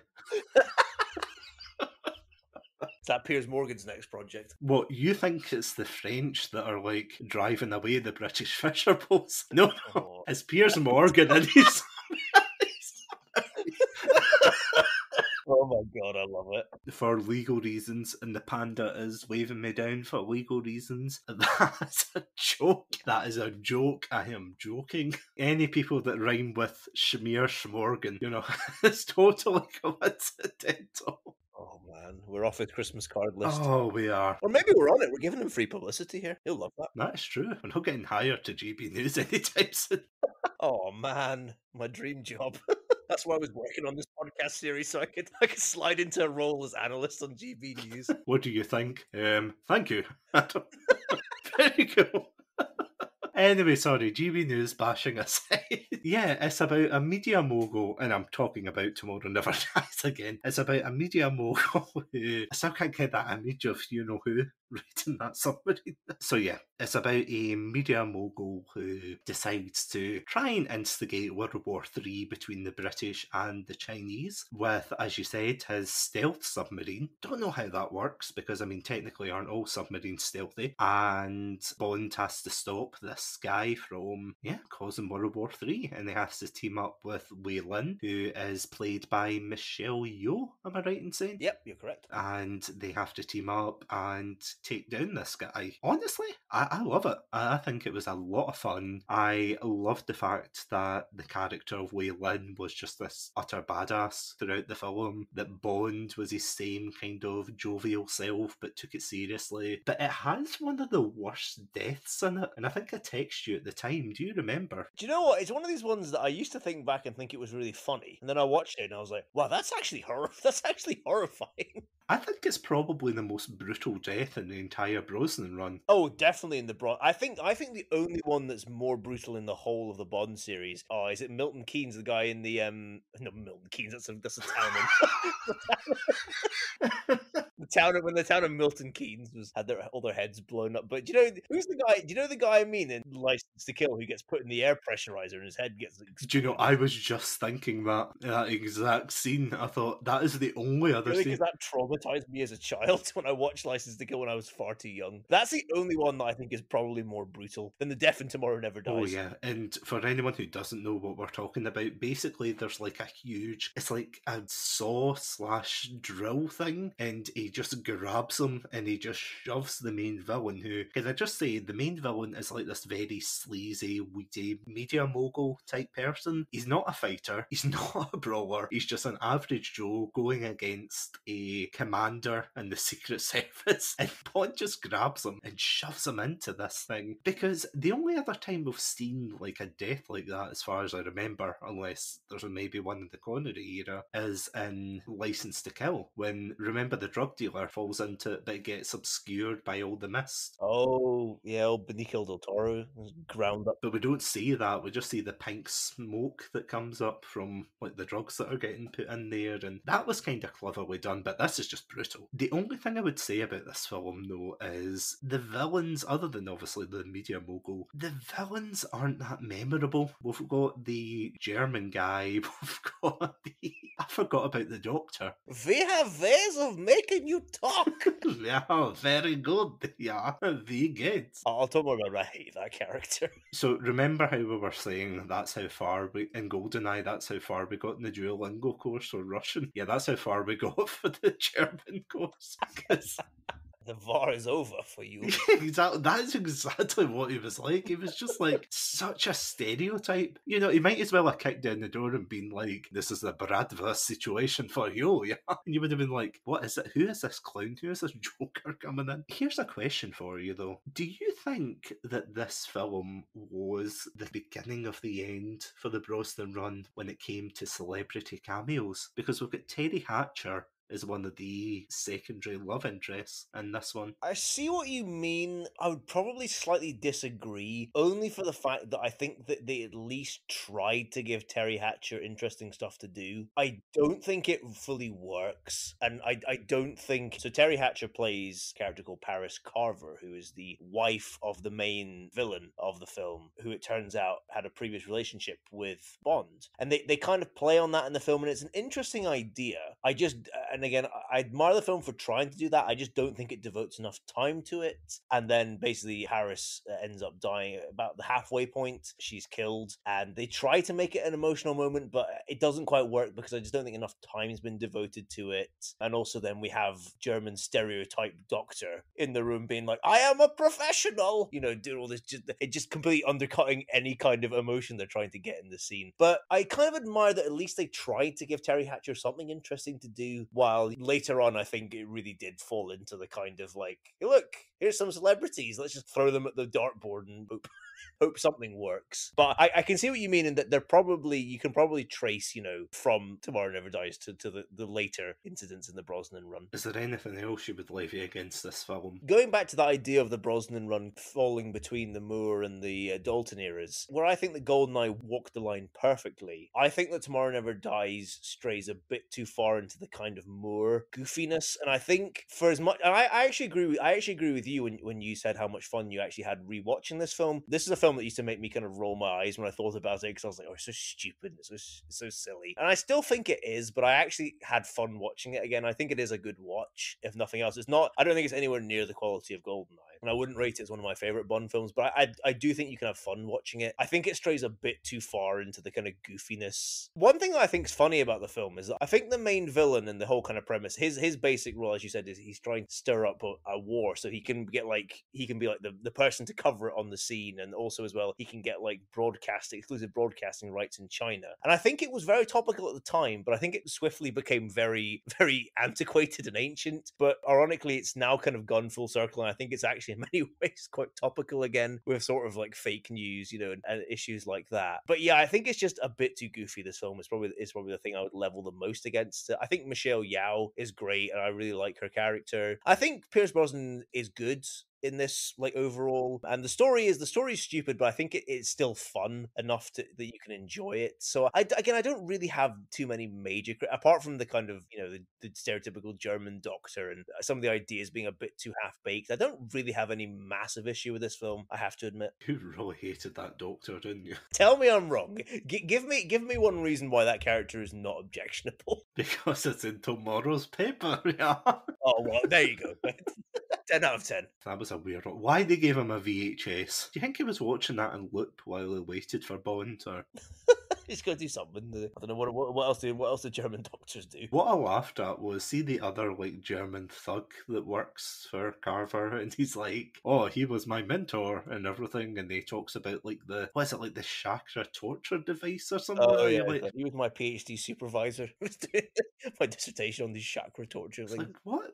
Is that Piers Morgan's next project? What, you think it's the French that are like driving away the British fisher boats? No, Oh. it's Piers Morgan and he's... Oh my god, I love it. For legal reasons, and the panda is waving me down for legal reasons. That's a joke. That is a joke. I am joking. Any people that rhyme with Schmear Schmorgan, it's totally coincidental. Oh man, we're off his Christmas card list. Oh, we are. Or maybe we're on it. We're giving him free publicity here. He'll love that. That's true. We're not getting hired to GB News anytime soon. Oh man, my dream job. That's why I was working on this podcast series, so I could slide into a role as analyst on GB News. What do you think? Thank you. Very cool. Anyway, sorry, GB News bashing aside. Yeah, it's about a media mogul, and I'm talking about Tomorrow Never Dies again. It's about a media mogul who... I still can't get that image of you-know-who writing that submarine. So yeah, it's about a media mogul who decides to try and instigate World War III between the British and the Chinese with, as you said, his stealth submarine. Don't know how that works, because, I mean, technically aren't all submarines stealthy, and Bond has to stop this guy from, causing World War III, and he has to team up with Wei Lin, who is played by Michelle Yeoh, am I right in saying? Yep, you're correct. And they have to team up and take down this guy. Honestly, I love it. I think it was a lot of fun. I loved the fact that the character of Wei Lin was just this utter badass throughout the film, that Bond was his same kind of jovial self, but took it seriously. But it has one of the worst deaths in it, and I think I text you at the time. Do you remember? Do you know what? It's one of these ones that I used to think back and think it was really funny, and then I watched it and I was like, "Wow, that's actually horrifying." I think it's probably the most brutal death in the entire Brosnan run. Oh, definitely in the I think the only one that's more brutal in the whole of the Bond series. Oh, is it Milton Keynes, the guy in the No, Milton Keynes. That's a town. When the town of Milton Keynes had all their heads blown up. But do you know who's the guy? Do you know the guy I mean in License to Kill, who gets put in the air pressurizer and his head gets exploded? Do you know, I was just thinking that exact scene. I thought that is the only other scene. Because that traumatized me as a child when I watched License to Kill when I was far too young. That's the only one that I think is probably more brutal than the death in Tomorrow Never Dies. Oh yeah, and for anyone who doesn't know what we're talking about, basically there's like a huge, it's like a saw/drill thing, and he just grabs him and he just shoves the main villain, who, can I just say, the main villain is like this very sleazy, weedy media mogul type person. He's not a fighter, he's not a brawler, he's just an average Joe going against a commander in the Secret Service, and Bond just grabs him and shoves him into this thing. Because the only other time we've seen like a death like that, as far as I remember, unless there's maybe one in the Connery era, is in License to Kill, when, remember, the drug dealer dealer falls into it, but it gets obscured by all the mist. Oh, yeah, old Benicio del Toro is ground up. But we don't see that. We just see the pink smoke that comes up from like the drugs that are getting put in there, and that was kind of cleverly done. But this is just brutal. The only thing I would say about this film, though, is the villains, other than obviously the media mogul, the villains aren't that memorable. We've got the German guy. We've got the I forgot about the doctor. We have ways of making you talk. Yeah, very good. Yeah, very good. I'll talk more about I hate that character. So remember how we were saying that's how far we in Goldeneye, that's how far we got in the Duolingo course for Russian? Yeah, that's how far we got for the German course. The war is over for you. Exactly. That's exactly what he was like. He was just like such a stereotype. You know, he might as well have kicked down the door and been like, "This is the Bradva situation for you." Yeah, and you would have been like, "What is it? Who is this clown? Who is this Joker coming in?" Here's a question for you though: do you think that this film was the beginning of the end for the Brosnan run when it came to celebrity cameos? Because we've got Terry Hatcher is one of the secondary love interests in this one. I see what you mean. I would probably slightly disagree, only for the fact that I think that they at least tried to give Terry Hatcher interesting stuff to do. I don't think it fully works, and I don't think... So Terry Hatcher plays a character called Paris Carver, who is the wife of the main villain of the film, who it turns out had a previous relationship with Bond. And they kind of play on that in the film, and it's an interesting idea. And again, I admire the film for trying to do that. I just don't think it devotes enough time to it. And then basically Harris ends up dying at about the halfway point. She's killed, and they try to make it an emotional moment, but it doesn't quite work because I just don't think enough time has been devoted to it. And also then we have German stereotype doctor in the room being like, "I am a professional," you know, doing all this, it just completely undercutting any kind of emotion they're trying to get in the scene. But I kind of admire that at least they tried to give Terry Hatcher something interesting to do, while later on I think it really did fall into the kind of like, hey, look, here's some celebrities, let's just throw them at the dartboard and hope something works. But I can see what you mean in that you can probably trace, you know, from Tomorrow Never Dies to the later incidents in the Brosnan run. Is there anything else you would levy against this film? Going back to the idea of the Brosnan run falling between the Moore and the Dalton eras, where I think that Goldeneye walked the line perfectly, I think that Tomorrow Never Dies strays a bit too far into the kind of Moore goofiness. And I think for as much, and I actually agree with you when you said how much fun you actually had rewatching this film. This is a film that used to make me kind of roll my eyes when I thought about it, because I was like, oh, it's so stupid, it's so silly. And I still think it is, but I actually had fun watching it again. I think it is a good watch, if nothing else. I don't think it's anywhere near the quality of Goldeneye, and I wouldn't rate it as one of my favorite Bond films, but I do think you can have fun watching it. I think it strays a bit too far into the kind of goofiness. One thing that I think is funny about the film is that I think the main villain and the whole kind of premise, his basic role, as you said, is he's trying to stir up a war, so he can be like the person to cover it on the scene, and also as well he can get like exclusive broadcasting rights in China. And I think it was very topical at the time, but I think it swiftly became very, very antiquated and ancient. But ironically, it's now kind of gone full circle, and I think it's actually in many ways quite topical again, with sort of like fake news, you know, and issues like that. But yeah, I think it's just a bit too goofy. This film is probably the thing I would level the most against it. I think Michelle Yeoh is great, and I really like her character. I think Pierce Brosnan is good in this, like, overall, and the story is stupid, but I think it's still fun enough that you can enjoy it. So I don't really have too many major, apart from the kind of, you know, the stereotypical German doctor and some of the ideas being a bit too half-baked. I don't really have any massive issue with this film, I have to admit. You really hated that doctor, didn't you? Tell me I'm wrong. Give me one reason why that character is not objectionable. Because it's in tomorrow's paper, yeah. Oh, well, there you go. 10 out of 10. That was a weird one. Why they gave him a VHS? Do you think he was watching that in loop while he waited for Bond, or? He's got to do something. I don't know what else do German doctors do. What I laughed at was, see the other like German thug that works for Carver, and he's like, "Oh, he was my mentor and everything," and he talks about like the chakra torture device or something. Oh yeah, like, he was my PhD supervisor. My dissertation on these chakra torture things. Like, what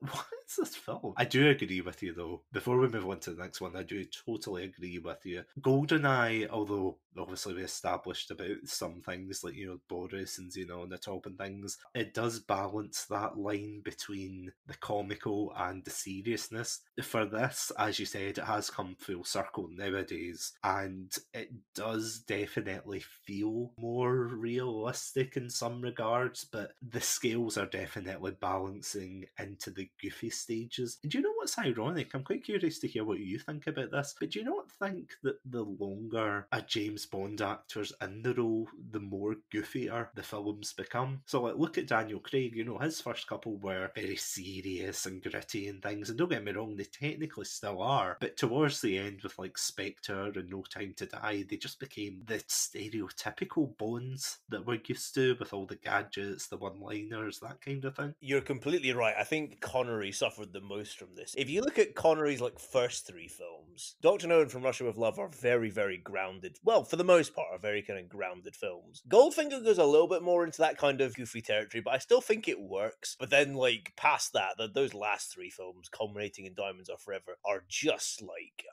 is this film? I do agree with you though. Before we move on to the next one, I do totally agree with you. Goldeneye, although obviously we established about some things like, Boris and Xena on the top and things. It does balance that line between the comical and the seriousness. For this, as you said, it has come full circle nowadays, and it does definitely feel more realistic in some regards, but the scales are definitely balancing into the goofy stages. And do you know what's ironic? I'm quite curious to hear what you think about this, but do you not think that the longer a James Bond actor's in the role, the more goofier the films become? So like, look at Daniel Craig, his first couple were very serious and gritty and things, and don't get me wrong, they technically still are, but towards the end with like Spectre and No Time to Die, they just became the stereotypical Bonds that we're used to, with all the gadgets, the one-liners, that kind of thing. You're completely right. I think Connery suffered the most from this. If you look at Connery's like first three films, Dr. No and From Russia with Love are very, very grounded. Well, for the most part, are very kind of grounded films. Goldfinger goes a little bit more into that kind of goofy territory, but I still think it works. But then, like, past that, those last three films, culminating in Diamonds Are Forever, are just like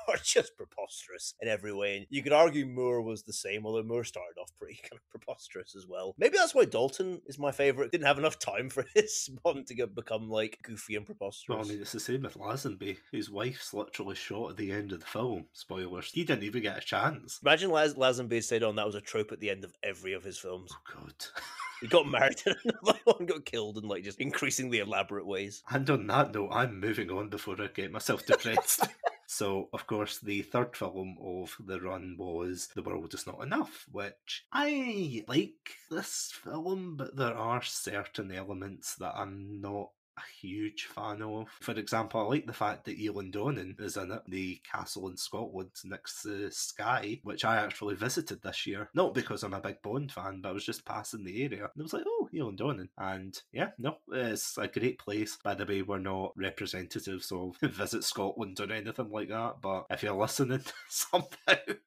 are just preposterous in every way. And you could argue Moore was the same, although Moore started off pretty kind of preposterous as well. Maybe that's why Dalton is my favourite. Didn't have enough time for his Bond to become like goofy and preposterous. Well, I mean, it's the same with Lazenby, whose wife's literally shot at the end of the film. Spoilers. He didn't even get a chance. Imagine Lazenby stayed on. That was a trope at the end of every of his films. Oh, God. He got married and another one got killed in like just increasingly elaborate ways. And on that note, I'm moving on before I get myself depressed. So, of course, the third film of the run was The World Is Not Enough, which I like this film, but there are certain elements that I'm not a huge fan of. For example, I like the fact that Elin Donan is in it, the castle in Scotland next to Skye, which I actually visited this year. Not because I'm a big Bond fan, but I was just passing the area. And I was like, oh, Elin Donan. And yeah, no, it's a great place. By the way, we're not representatives of Visit Scotland or anything like that, but if you're listening somehow,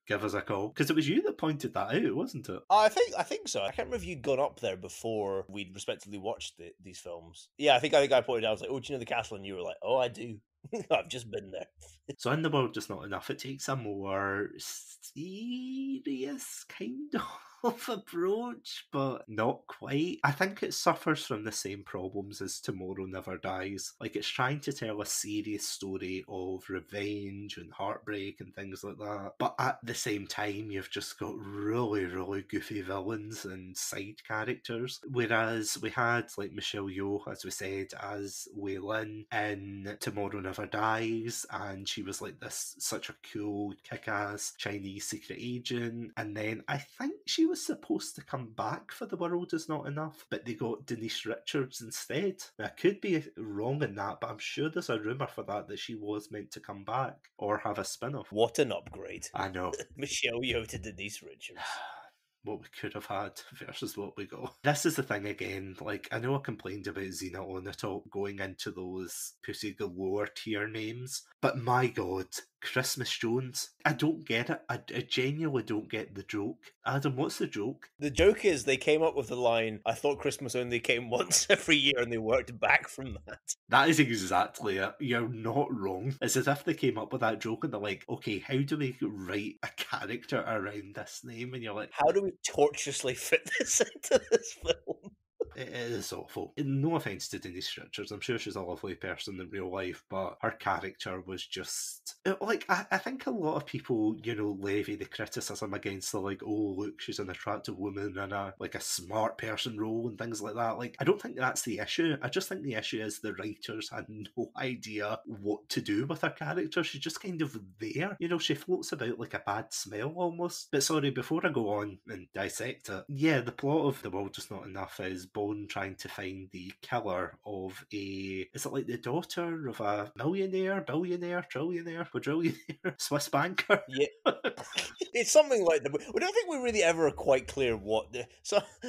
give us a call. Because it was you that pointed that out, wasn't it? I think so. I can't remember if you'd gone up there before we'd respectively watched these films. Yeah, I think I pointed out, I was like, oh, do you know the castle? And you were like, oh, I do. I've just been there. So in The World Is Not Enough, it takes a more serious kind of approach, but not quite. I think it suffers from the same problems as Tomorrow Never Dies. Like, it's trying to tell a serious story of revenge and heartbreak and things like that, but at the same time you've just got really, really goofy villains and side characters. Whereas we had like Michelle Yeoh, as we said, as Wei Lin in Tomorrow Never Dies, and she was like this such a cool kick-ass Chinese secret agent, and then I think she was supposed to come back for The World Is Not Enough, but they got Denise Richards instead. Now, I could be wrong in that, but I'm sure there's a rumour for that she was meant to come back or have a spin-off. What an upgrade. I know. Michelle Yeoh to Denise Richards. What we could have had versus what we got. This is the thing again, like, I know I complained about Xena on the Top going into those Pussy Galore tier names, but my god, Christmas Jones, I don't get it. I genuinely don't get the joke. Adam, what's the joke? The joke is they came up with the line, I thought Christmas only came once every year, and they worked back from that. That is exactly it. You're not wrong. It's as if they came up with that joke and they're like, okay, how do we write a character around this name? And you're like, how do we tortuously fit this into this film? It is awful. No offence to Denise Richards, I'm sure she's a lovely person in real life, but her character was just... Like, I think a lot of people, levy the criticism against the, like, oh, look, she's an attractive woman in a smart person role and things like that. Like, I don't think that's the issue. I just think the issue is the writers had no idea what to do with her character. She's just kind of there. She floats about like a bad smell almost. But sorry, before I go on and dissect it, yeah, the plot of The World Is Not Enough is Bond trying to find the killer of is it like the daughter of a millionaire, billionaire, trillionaire, quadrillionaire, Swiss banker? Yeah. It's something like that. We don't think we're really ever quite clear what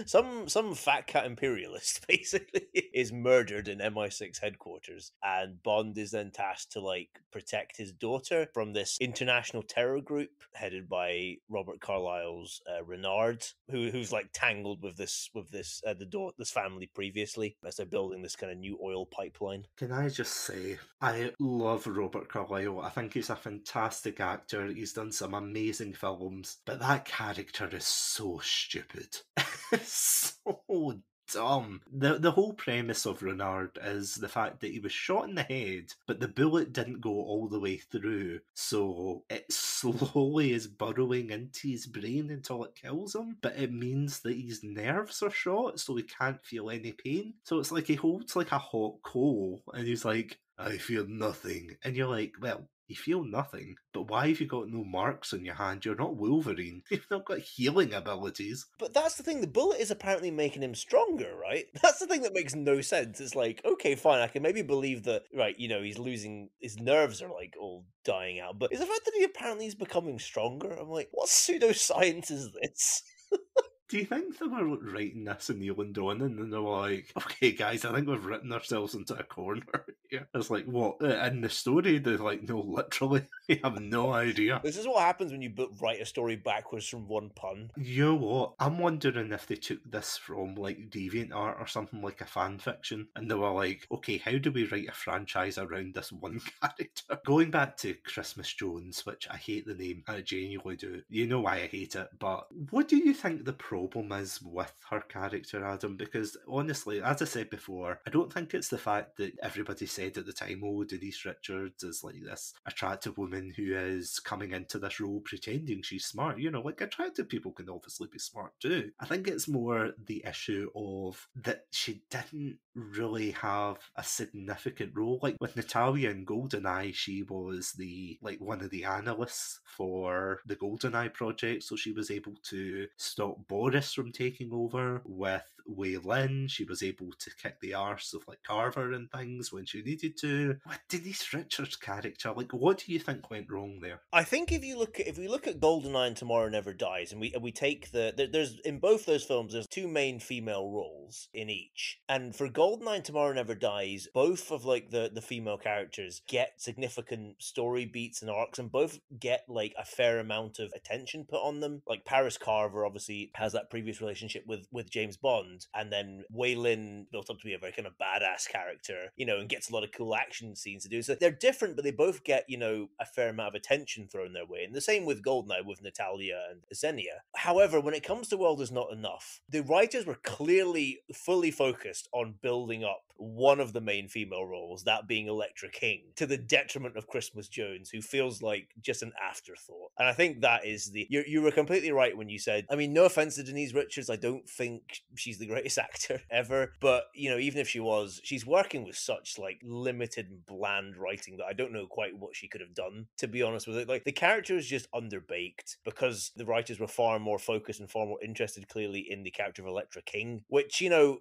some fat cat imperialist basically is murdered in MI6 headquarters, and Bond is then tasked to like protect his daughter from this international terror group headed by Robert Carlyle's Renard, who's like tangled with this family previously as they're building this kind of new oil pipeline. Can I just say, I love Robert Carlyle. I think he's a fantastic actor. He's done some amazing films films, but that character is so stupid. It's so dumb. The whole premise of Renard is the fact that he was shot in the head, but the bullet didn't go all the way through, so it slowly is burrowing into his brain until it kills him, but it means that his nerves are shot, so he can't feel any pain. So it's like he holds like a hot coal, and he's like, I feel nothing. And you're like, well, you feel nothing, but why have you got no marks on your hand? You're not Wolverine. You've not got healing abilities. But that's the thing, the bullet is apparently making him stronger, right? That's the thing that makes no sense. It's like, okay, fine, I can maybe believe that, right, you know, he's losing, his nerves are like all dying out, but is the fact that he apparently is becoming stronger? I'm like, what pseudoscience is this? Do you think they were writing this in Neil and Donan and they were like, okay, guys, I think we've written ourselves into a corner here? It's like, what? In the story, they're like, no, literally, we have no idea. This is what happens when you write a story backwards from one pun. You know what? I'm wondering if they took this from like DeviantArt or something like a fan fiction, and they were like, okay, how do we write a franchise around this one character? Going back to Christmas Jones, which I hate the name, I genuinely do. You know why I hate it, but what do you think the problem is with her character, Adam? Because honestly, as I said before, I don't think it's the fact that everybody said at the time, oh, Denise Richards is like this attractive woman who is coming into this role pretending she's smart. You know, like attractive people can obviously be smart too. I think it's more the issue of that she didn't really have a significant role. Like with Natalia in Goldeneye, she was the like one of the analysts for the Goldeneye project, so she was able to stop Boris from taking over. With Wei Lin, she was able to kick the arse of like Carver and things when she needed to. With Denise Richards' character, like what do you think went wrong there? I think if we look at Goldeneye and Tomorrow Never Dies, and we take there's in both those films there's two main female roles in each, and for Goldeneye and Tomorrow Never Dies, both of like the female characters get significant story beats and arcs, and both get like a fair amount of attention put on them. Like Paris Carver obviously has that previous relationship with James Bond, and then Wei Lin built up to be a very kind of badass character, you know, and gets a lot of cool action scenes to do. So they're different, but they both get, you know, a fair amount of attention thrown their way. And the same with Goldeneye with Natalia and Xenia. However, when it comes to World Is Not Enough, the writers were clearly fully focused on building up one of the main female roles, that being Elektra King, to the detriment of Christmas Jones, who feels like just an afterthought. And I think that is you were completely right when you said, I mean, no offense to Denise Richards, I don't think she's the greatest actor ever, but, you know, even if she was, she's working with such like limited and bland writing that I don't know quite what she could have done, to be honest with it. Like the character is just underbaked because the writers were far more focused and far more interested clearly in the character of Elektra King, which, you know,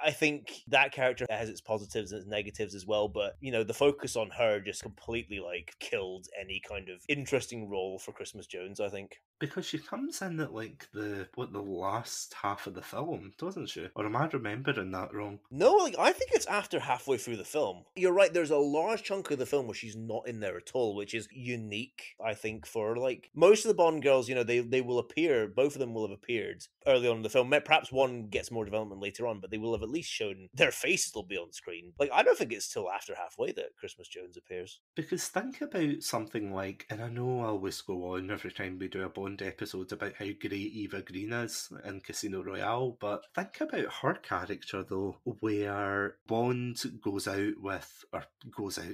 I think that character has its positives and its negatives as well, but, you know, the focus on her just completely, like, killed any kind of interesting role for Christmas Jones, I think. Because she comes in at, like, the last half of the film, doesn't she? Or am I remembering that wrong? No, like, I think it's after halfway through the film. You're right, there's a large chunk of the film where she's not in there at all, which is unique, I think, for, like, most of the Bond girls, you know, they will appear, both of them will have appeared early on in the film. Perhaps one gets more development later on, but they will have at least shown their faces will be on screen. Like, I don't think it's till after halfway that Christmas Jones appears. Because think about something like, and I know I always go on every time we do a Bond episode about how great Eva Green is in Casino Royale, but think about her character though, where Bond goes out,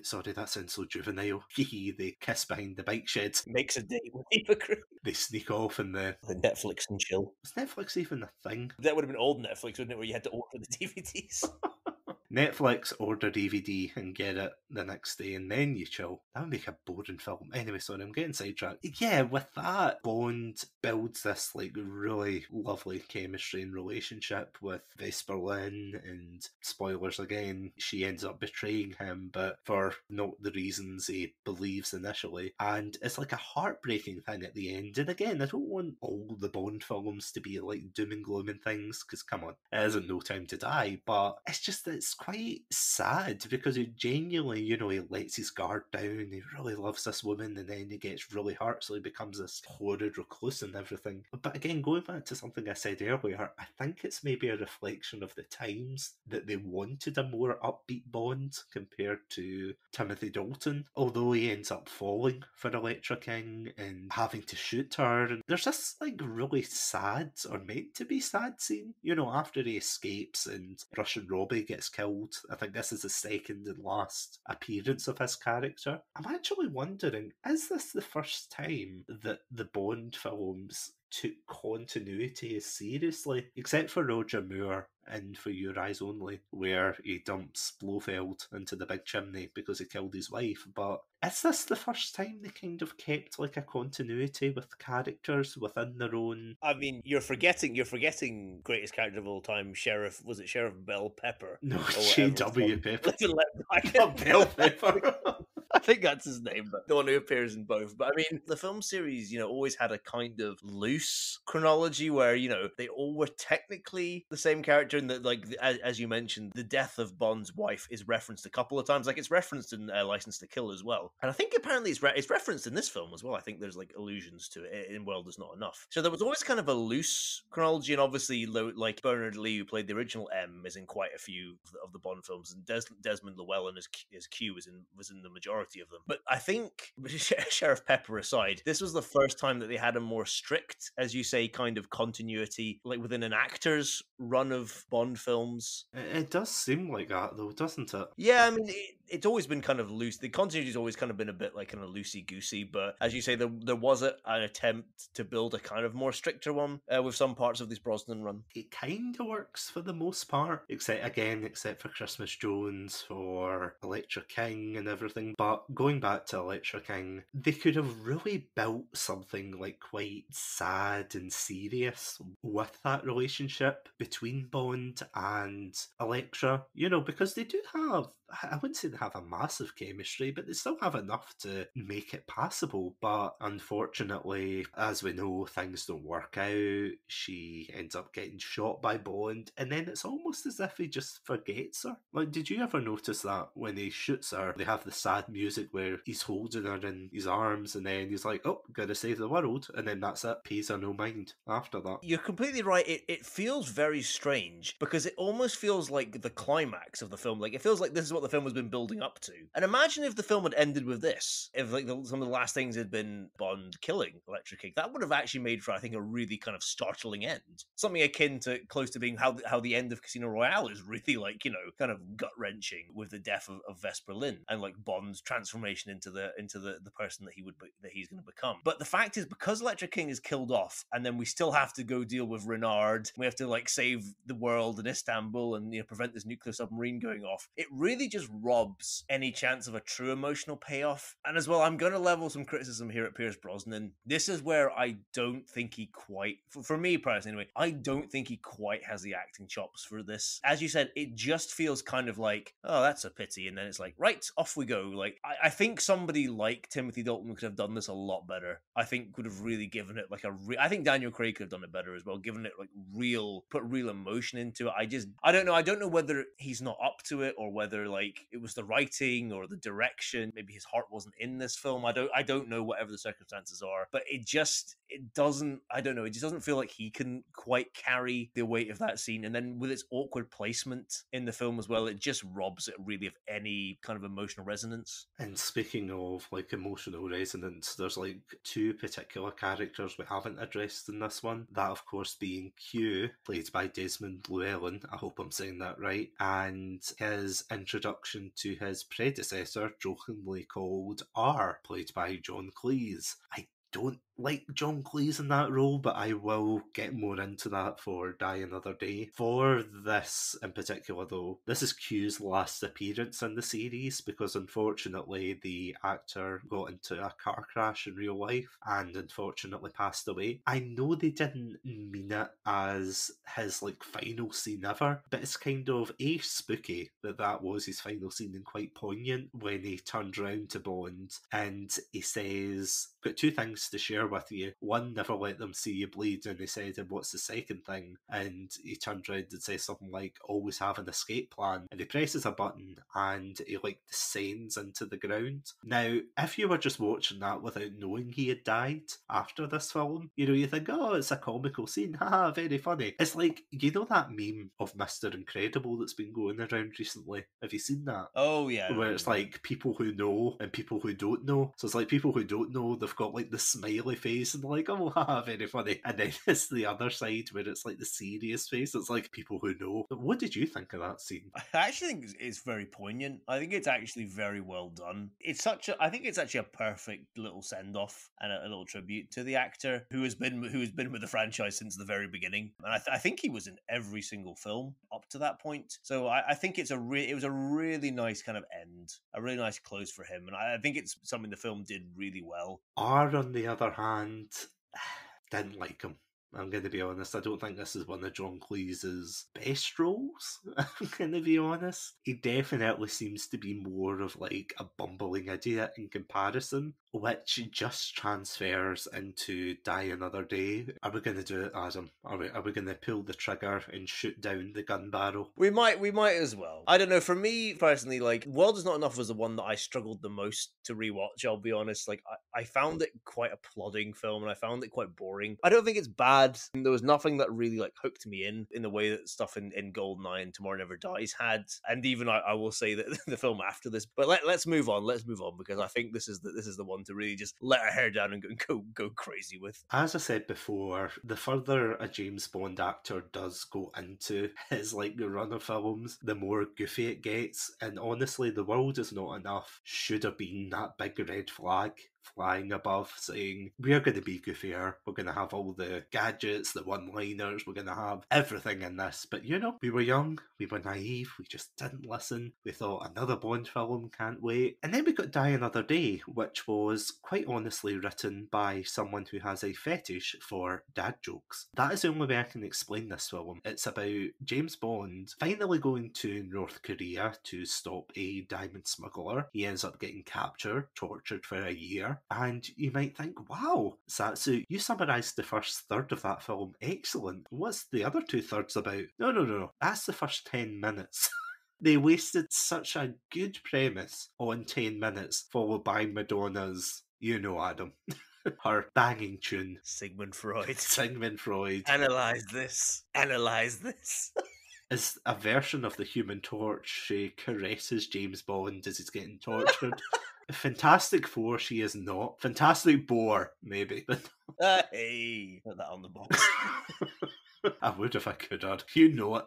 sorry, that sounds so juvenile. They kiss behind the bike shed. Makes a date with Eva Green. They sneak off in the Netflix and chill. Was Netflix even a thing? That would have been old Netflix, wouldn't it, where you had to order the DVDs? Netflix, order DVD and get it the next day and then you chill. That would make a boring film. Anyway, sorry, I'm getting sidetracked. Yeah, with that, Bond builds this like really lovely chemistry and relationship with Vesper Lynn, and spoilers again, she ends up betraying him, but for not the reasons he believes initially. And it's like a heartbreaking thing at the end. And again, I don't want all the Bond films to be like doom and gloom and things, because come on, it isn't No Time to Die, but it's just that it's quite sad because he genuinely, you know, he lets his guard down, he really loves this woman, and then he gets really hurt, so he becomes this horrid recluse and everything. But again, going back to something I said earlier, I think it's maybe a reflection of the times that they wanted a more upbeat Bond compared to Timothy Dalton, although he ends up falling for Electra King and having to shoot her. And there's this like really sad, or meant to be sad scene, you know, after he escapes and Russian Robbie gets killed. I think this is the second and last appearance of his character. I'm actually wondering, is this the first time that the Bond films took continuity as seriously, except for Roger Moore and For Your Eyes Only, where he dumps Blofeld into the big chimney because he killed his wife? But is this the first time they kind of kept like a continuity with characters within their own? I mean, you're forgetting greatest character of all time, Sheriff Bell Pepper? No, J.W. Pepper. Live and Let Die. Not Bell Pepper. I think that's his name, but the one who appears in both. But I mean, the film series, you know, always had a kind of loose chronology where, you know, they all were technically the same character, and that, like, as you mentioned, the death of Bond's wife is referenced a couple of times. Like, it's referenced in License to Kill as well, and I think apparently it's referenced in this film as well. I think there's like allusions to it in World Is Not Enough. So there was always kind of a loose chronology, and obviously, like Bernard Lee, who played the original M, is in quite a few of the Bond films, and Desmond Llewellyn as Q was in the majority of them. But I think, Sheriff Pepper aside, this was the first time that they had a more strict, as you say, kind of continuity, like within an actor's run of Bond films. It does seem like that, though, doesn't it? Yeah, I mean, it's always been kind of loose. The continuity's always kind of been a bit like kind of loosey-goosey, but as you say, there was an attempt to build a kind of more stricter one with some parts of this Brosnan run. It kind of works for the most part, except for Christmas Jones, for Electra King and everything. But going back to Electra King, they could have really built something like quite sad and serious with that relationship between Bond and Electra, you know, because they do have, I wouldn't say they have a massive chemistry, but they still have enough to make it passable. But unfortunately, as we know, things don't work out. She ends up getting shot by Bond, and then it's almost as if he just forgets her. Like, did you ever notice that when he shoots her, they have the sad music where he's holding her in his arms, and then he's like, oh, gotta save the world, and then that's it, pays her no mind after that. You're completely right. It feels very strange because it almost feels like the climax of the film. Like, it feels like this is what the film has been building up to. And imagine if the film had ended with this. If like some of the last things had been Bond killing Electra King, that would have actually made for, I think, a really kind of startling end. Something akin to close to being how the end of Casino Royale is really like, you know, kind of gut wrenching with the death of Vesper Lynd and like Bond's transformation into the person that he's going to become. But the fact is, because Electra King is killed off, and then we still have to go deal with Renard, we have to like save the world in Istanbul and, you know, prevent this nuclear submarine going off. It really just robs any chance of a true emotional payoff. And as well, I'm going to level some criticism here at Pierce Brosnan. This is where I don't think he quite, for me personally anyway, I don't think he quite has the acting chops for this. As you said, it just feels kind of like, oh, that's a pity. And then it's like, right, off we go. Like, I think somebody like Timothy Dalton could have done this a lot better. I think would have really given it like I think Daniel Craig could have done it better as well, given it like put real emotion into it. I don't know. I don't know whether he's not up to it or whether like it was the writing or the direction. Maybe his heart wasn't in this film. I don't know, whatever the circumstances are, but it just doesn't feel like he can quite carry the weight of that scene. And then with its awkward placement in the film as well, it just robs it really of any kind of emotional resonance. And speaking of like emotional resonance, there's like two particular characters we haven't addressed in this one. That, of course, being Q, played by Desmond Llewellyn, I hope I'm saying that right, and his introduction to his predecessor, jokingly called R, played by John Cleese. I don't like John Cleese in that role, but I will get more into that for Die Another Day. For this in particular, though, this is Q's last appearance in the series because unfortunately the actor got into a car crash in real life and unfortunately passed away. I know they didn't mean it as his like final scene ever, but it's kind of spooky that was his final scene and quite poignant when he turned round to Bond and he says, got two things to share share with you. One, never let them see you bleed, and he said, and what's the second thing? And he turned around and says something like, always have an escape plan. And he presses a button and he like descends into the ground. Now, if you were just watching that without knowing he had died after this film, you think, oh, it's a comical scene, haha, very funny. It's like, that meme of Mr. Incredible that's been going around recently? Have you seen that? Oh, yeah. Where it's like people who know and people who don't know. So it's like people who don't know, they've got like the smiley face and they're like, oh, haha, very funny. And then it's the other side where it's like the serious face. It's like people who know. But what did you think of that scene? I actually think it's very poignant. I think it's actually very well done. I think it's actually a perfect little send-off and a little tribute to the actor who has been with the franchise since the very beginning. And I think he was in every single film up to that point. So I think it was a really nice kind of end, a really nice close for him. And I think it's something the film did really well. R, on the other hand, didn't like him. I'm going to be honest. I don't think this is one of John Cleese's best roles. I'm going to be honest. He definitely seems to be more of like a bumbling idiot in comparison, which just transfers into Die Another Day. Are we going to do it, Adam? Are we going to pull the trigger and shoot down the gun barrel? We might as well. I don't know. For me personally, like, World Is Not Enough was the one that I struggled the most to rewatch. I'll be honest. Like, I found it quite a plodding film, and I found it quite boring. I don't think it's bad. There was nothing that really like hooked me in the way that stuff in Goldeneye and Tomorrow Never Dies had. And even I will say that the film after this. But let's move on. Let's move on, because I think this is the one to really just let our hair down and go crazy with. As I said before, the further a James Bond actor does go into his like run of films, the more goofy it gets. And honestly, The World Is Not Enough should have been that big red flag flying above saying, we are going to be goofier, we're going to have all the gadgets, the one-liners, we're going to have everything in this. But we were young, we were naive, we just didn't listen. We thought, another Bond film, can't wait. And then we got Die Another Day, which was quite honestly written by someone who has a fetish for dad jokes. That is the only way I can explain this film. It's about James Bond finally going to North Korea to stop a diamond smuggler. He ends up getting captured, tortured for a year. And you might think, wow, Satsu, you summarised the first third of that film. Excellent. What's the other 2/3 about? No. That's the first 10 minutes. They wasted such a good premise on 10 minutes, followed by Madonna's, Adam. Her banging tune. Sigmund Freud. Analyze this. Is a version of the Human Torch. She caresses James Bond as he's getting tortured. Fantastic Four, she is not. Fantastic Boar, maybe. But hey, put that on the box. I would if I could, you know it.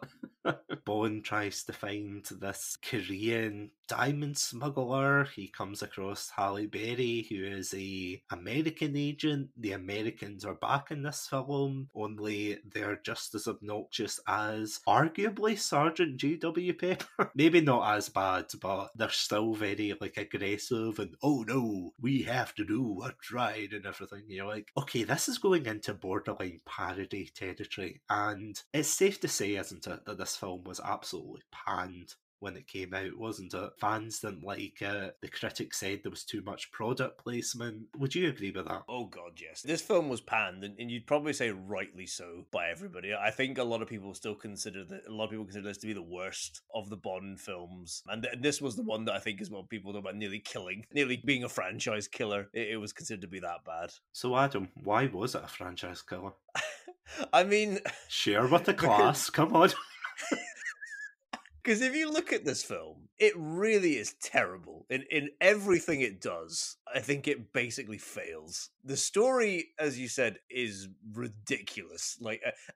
Bond tries to find this Korean diamond smuggler. He comes across Halle Berry, who is a American agent. The Americans are back in this film, only they're just as obnoxious as arguably Sergeant J.W. Pepper. Maybe not as bad, but they're still very aggressive and, oh no, we have to do what's right and everything. You're like, okay, this is going into borderline parody territory, and it's safe to say, isn't it, that this film was absolutely panned when it came out, wasn't it? Fans didn't like it. The critics said there was too much product placement. Would you agree with that? Oh god, yes. This film was panned, and you'd probably say rightly so by everybody. I think a lot of people consider this to be the worst of the Bond films, and this was the one that I think is what people talk about nearly being a franchise killer. It was considered to be that bad. So Adam, why was it a franchise killer? I mean, share with the class. Come on. Because if you look at this film, it really is terrible. In everything it does, I think it basically fails. The story, as you said, is ridiculous.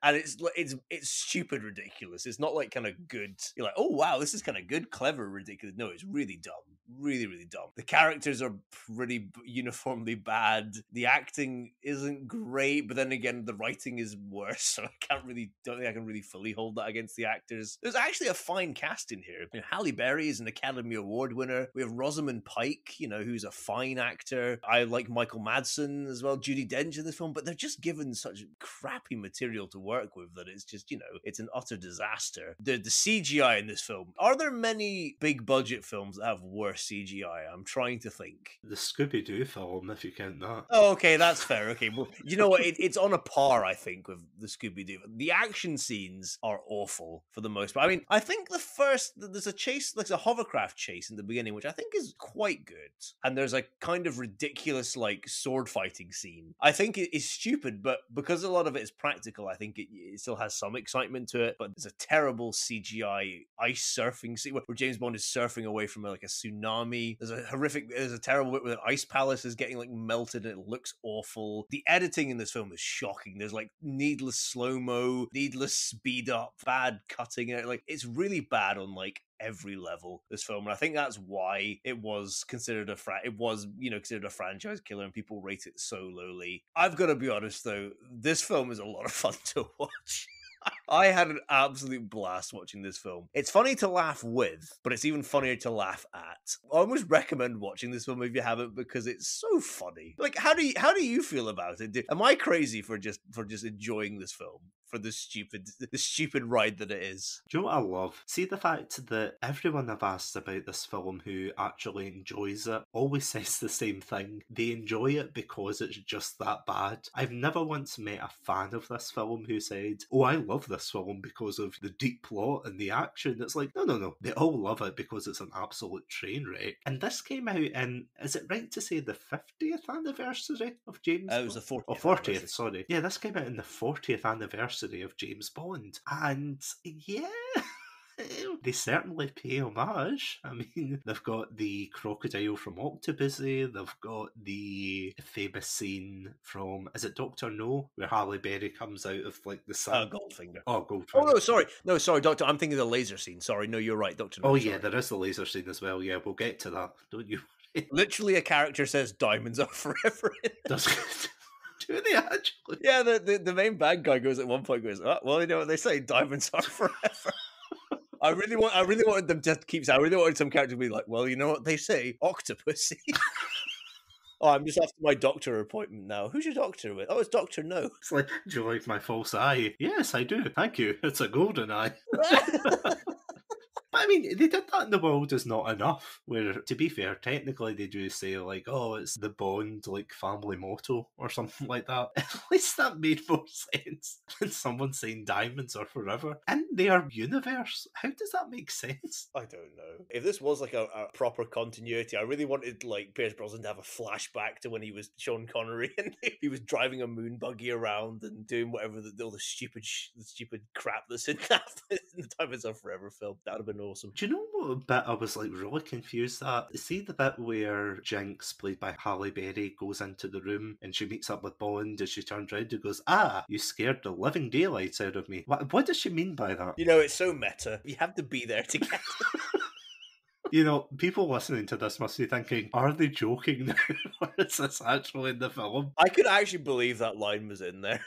And it's stupid ridiculous. It's not kind of good. You're like, oh wow, this is kind of good, clever, ridiculous. No, it's really dumb. Really, really dumb. The characters are pretty uniformly bad. The acting isn't great, but then again, the writing is worse. So I don't think I can really fully hold that against the actors. There's actually a fine cast in here. Halle Berry is an Academy Award winner. We have Rosamund Pike, who's a fine actor. I like Michael Madsen as well, Judi Dench in this film, but they're just given such crappy material to work with that it's just, it's an utter disaster. The CGI in this film, are there many big budget films that have worse worst CGI? I'm trying to think. The Scooby-Doo film, if you count that. Oh, okay, that's fair. Okay, well, you know what? It's on a par, I think, with the Scooby-Doo. The action scenes are awful for the most part. I mean, I think there's a chase, like a hovercraft chase in the beginning, which I think is quite good. And there's a kind of ridiculous, like, sword fighting scene. I think it is stupid, but because a lot of it is practical, I think it still has some excitement to it. But there's a terrible CGI ice surfing scene where James Bond is surfing away from like a tsunami. There's a terrible bit where an ice palace is getting like melted and it looks awful. The editing in this film is shocking. There's like needless slow-mo, needless speed up, bad cutting in it. Like, it's really bad on like every level, this film, and I think that's why it was considered a considered a franchise killer, and people rate it so lowly. I've got to be honest though, this film is a lot of fun to watch. I had an absolute blast watching this film. It's funny to laugh with, but it's even funnier to laugh at. I almost recommend watching this film if you haven't, because it's so funny. Like, how do you feel about it? Am I crazy for just enjoying this film? For the stupid ride that it is. Do you know what I love? See the fact that everyone I've asked about this film who actually enjoys it always says the same thing. They enjoy it because it's just that bad. I've never once met a fan of this film who said, oh, I love this film because of the deep plot and the action. It's like, no. They all love it because it's an absolute train wreck. And this came out in, is it right to say the 50th anniversary of James Bond? It was the 40th. Oh, 40th, sorry. Yeah, this came out in the 40th anniversary of James Bond, and yeah, they certainly pay homage. I mean, they've got the crocodile from Octopussy, they've got the famous scene from, is it Dr. No, where Halle Berry comes out of like the sun. Goldfinger. Oh, Goldfinger. Oh, no, sorry, Doctor. I'm thinking of the laser scene. Sorry, no, you're right, Doctor. Oh, yeah, there is the laser scene as well. Yeah, we'll get to that. Don't you worry. Literally, a character says "diamonds are forever." Does do they actually? Yeah, the main bad guy goes at one point, oh, well, you know what they say, diamonds are forever. I really wanted them to keep saying. I really wanted some character to be like, well, you know what they say, Octopussy. Oh, I'm just after my doctor appointment now. Who's your doctor with? Oh, it's Dr. No. It's like, do you like my false eye? Yes, I do. Thank you. It's a golden eye. I mean, they did that in The World Is Not Enough, where, to be fair, technically they do say, like, oh, it's the Bond, like, family motto or something like that. At least that made more sense than someone saying diamonds are forever. In their universe, how does that make sense? I don't know. If this was, like, a proper continuity, I really wanted, like, Pierce Brosnan to have a flashback to when he was Sean Connery and he was driving a moon buggy around and doing whatever, all the stupid crap that's in that in the Diamonds Are Forever film. That would have been awesome. Do you know what bit I was like really confused at? See the bit where Jinx, played by Halle Berry, goes into the room and she meets up with Bond and she turns around and goes, ah, you scared the living daylights out of me. What does she mean by that? You know, it's so meta. You have to be there to get it. You know, people listening to this must be thinking, are they joking now? Or is this actually in the film? I could actually believe that line was in there.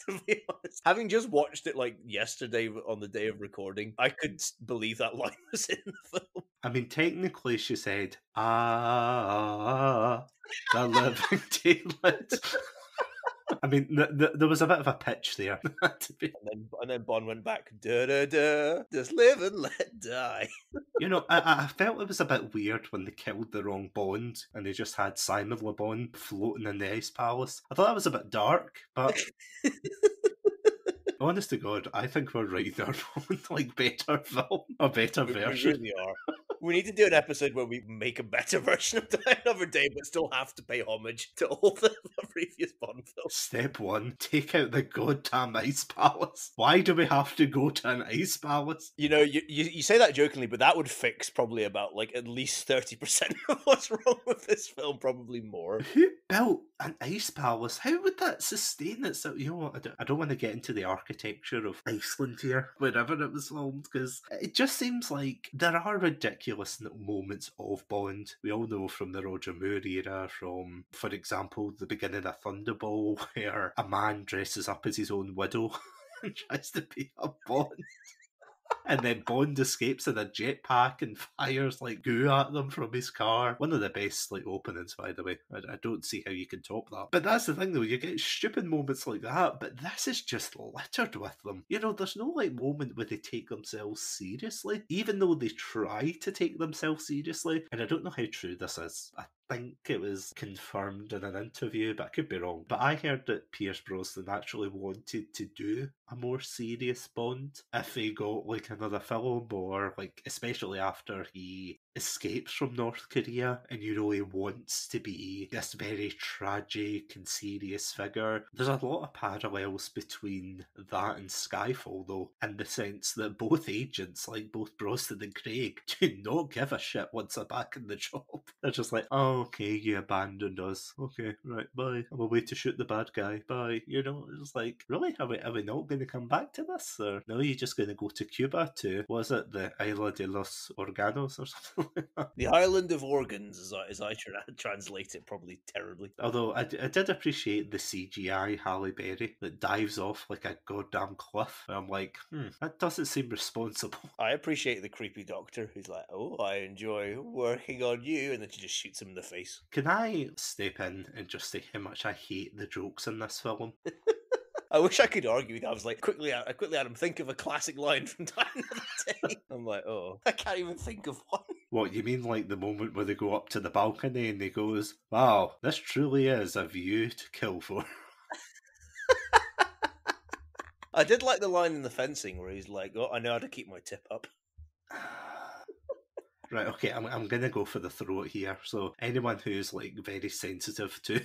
To be honest, having just watched it like yesterday on the day of recording, I could believe that line was in the film. I mean, technically she said, the living daylights. I mean, there was a bit of a pitch there. And then Bond went back, da-da-da, just live and let die. You know, I felt it was a bit weird when they killed the wrong Bond and they just had Simon Le Bon floating in the Ice Palace. I thought that was a bit dark, but honest to God, I think we're writing our own better film, a better version. We really are. We need to do an episode where we make a better version of Die Another Day, but still have to pay homage to all the previous Bond films. Step 1, take out the goddamn Ice Palace. Why do we have to go to an Ice Palace? You know, you say that jokingly, but that would fix probably about at least 30% of what's wrong with this film, probably more. Who built an Ice Palace? How would that sustain itself? You know what, I don't want to get into the architecture of Iceland here, wherever it was filmed, because it just seems like there are ridiculous moments of Bond. We all know from the Roger Moore era, from, for example, the beginning of Thunderball, where a man dresses up as his own widow and tries to be a Bond. And then Bond escapes in a jetpack and fires like goo at them from his car. One of the best like openings, by the way. I don't see how you can top that. But that's the thing though, you get stupid moments like that, but this is just littered with them. You know, there's no like moment where they take themselves seriously, even though they try to take themselves seriously. And I don't know how true this is. I think it was confirmed in an interview, but I could be wrong. But I heard that Pierce Brosnan actually wanted to do a more serious Bond if he got like another film, or like especially after he escapes from North Korea and you know he wants to be this very tragic and serious figure. There's a lot of parallels between that and Skyfall though, in the sense that both agents, like both Brosnan and Craig, do not give a shit once they're back in the job. They're just like, oh, okay, you abandoned us. Okay, right, bye. I'm away to shoot the bad guy. Bye. You know, it's like, really? Are we not going to come back to this? Or no, you're just going to go to Cuba to, was it the Isla de los Organos or something like that? The Island of Organs, as I translate it, probably terribly. Although I did appreciate the CGI Halle Berry that dives off like a goddamn cliff. And I'm like, that doesn't seem responsible. I appreciate the creepy doctor who's like, oh, I enjoy working on you, and then she just shoots him in the face. Can I step in and just say how much I hate the jokes in this film? I wish I could argue. I was like, quickly, Adam, think of a classic line from Die Another Day. I'm like, oh, I can't even think of one. What, you mean like the moment where they go up to the balcony and he goes, wow, this truly is a view to kill for. I did like the line in The Fencing where he's like, oh, I know how to keep my tip up. Right, okay, I'm gonna go for the throat here. So anyone who's like very sensitive to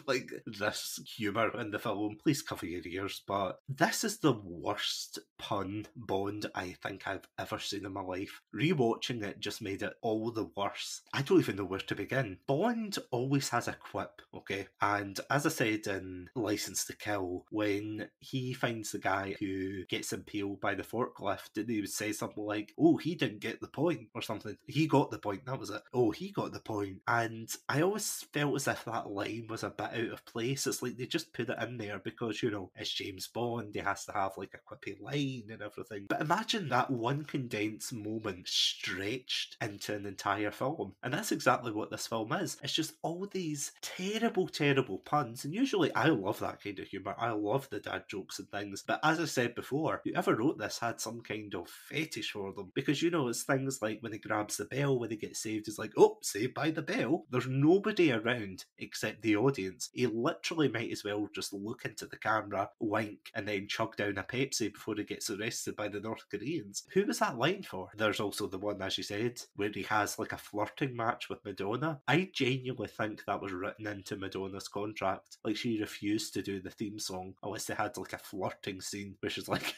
like this humour in the film, please cover your ears. But this is the worst pun Bond I think I've ever seen in my life. Rewatching it just made it all the worse. I don't even know where to begin. Bond always has a quip, okay? And as I said in License to Kill, when he finds the guy who gets impaled by the forklift, and he would say something like, oh, he didn't get the point, or something. He got the point, that was it. Oh, he got the point. And I always felt as if that line was a bit out of place. It's like they just put it in there because, you know, it's James Bond, he has to have like a quippy line and everything. But imagine that one condensed moment stretched into an entire film. And that's exactly what this film is. It's just all these terrible, terrible puns. And usually I love that kind of humour. I love the dad jokes and things. But as I said before, whoever wrote this had some kind of fetish for them. Because, you know, it's things like when he grabs the bell, when he gets saved, he's like, oh, saved by the bell. There's nobody around except the audience. He literally might as well just look into the camera, wink, and then chug down a Pepsi before he gets arrested by the North Koreans. Who was that line for? There's also the one, as you said, where he has like a flirting match with Madonna. I genuinely think that was written into Madonna's contract. Like, she refused to do the theme song unless they had like a flirting scene where she's like,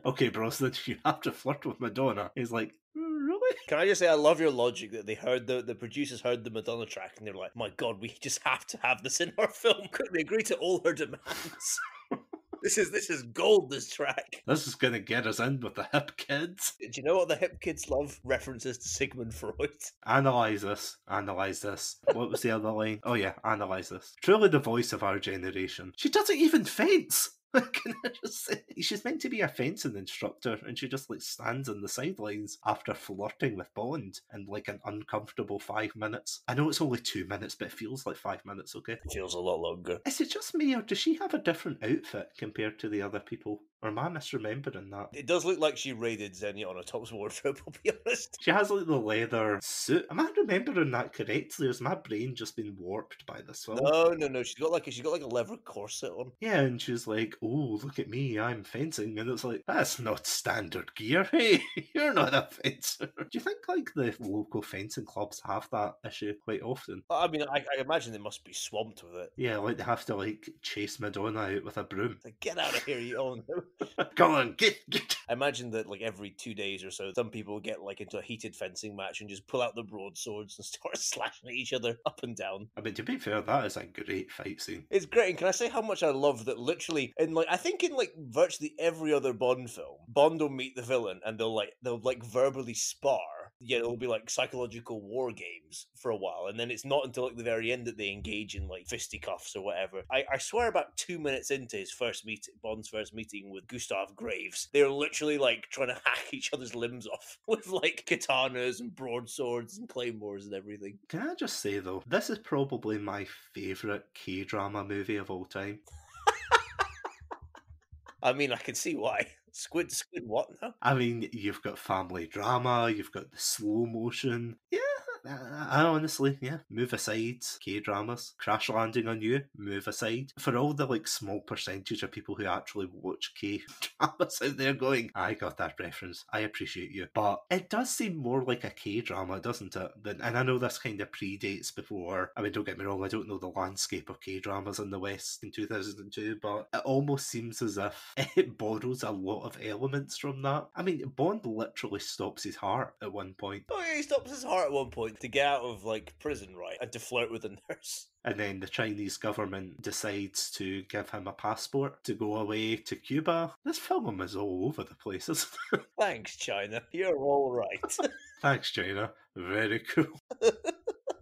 okay, Brosnan, you have to flirt with Madonna. He's like, really? Can I just say, I love your logic that they heard the producers heard the Madonna track and they're like, my God, we just have to have this in our film. Quickly agree to all her demands. This is gold, this track. This is going to get us in with the hip kids. Do you know what the hip kids love? References to Sigmund Freud. Analyse this. Analyse this. What was the other line? Oh yeah, analyse this. Truly the voice of our generation. She doesn't even fence. Can I just say? She's meant to be a fencing instructor and she just like stands on the sidelines after flirting with Bond in like an uncomfortable 5 minutes. I know it's only 2 minutes, but it feels like 5 minutes, okay? It feels a lot longer. Is it just me or does she have a different outfit compared to the other people? Or am I misremembering that? It does look like she raided Xenia on a Topps wardrobe, I'll be honest. She has like the leather suit. Am I remembering that correctly? Has my brain just been warped by this film? No. She's got like a leather corset on. Yeah, and she's like, oh, look at me, I'm fencing. And it's like, that's not standard gear. Hey, you're not a fencer. Do you think like the local fencing clubs have that issue quite often? I mean, I imagine they must be swamped with it. Yeah, like they have to like chase Madonna out with a broom. Like, get out of here, you all know. Come on, get. I imagine that like every 2 days or so, some people get like into a heated fencing match and just pull out the broadswords and start slashing at each other up and down. I mean, to be fair, that is a great fight scene. It's great. And can I say how much I love that literally in like, I think in like virtually every other Bond film, Bond will meet the villain and they'll verbally spar. Yeah, it'll be like psychological war games for a while, and then it's not until like the very end that they engage in like fisticuffs or whatever. I swear, about 2 minutes into his first meeting, Bond's first meeting with Gustav Graves, they're literally like trying to hack each other's limbs off with like katanas and broadswords and claymores and everything. Can I just say though, this is probably my favourite K-drama movie of all time. I mean, I can see why. Squid what now? I mean, you've got family drama, you've got the slow motion. Yeah, I honestly, move aside K-dramas. Crash Landing on You, move aside. For all the like small percentage of people who actually watch K-dramas out there going, I got that reference, I appreciate you. But it does seem more like a K-drama, doesn't it? And I know this kind of predates before. I mean, don't get me wrong, I don't know the landscape of K-dramas in the West in 2002, but it almost seems as if it borrows a lot of elements from that. I mean, Bond literally stops his heart at one point. Oh yeah, he stops his heart at one point to get out of like prison, right, and to flirt with a nurse. And then the Chinese government decides to give him a passport to go away to Cuba. This film is all over the place, isn't it? Thanks, China. You're all right. Thanks, China. Very cool.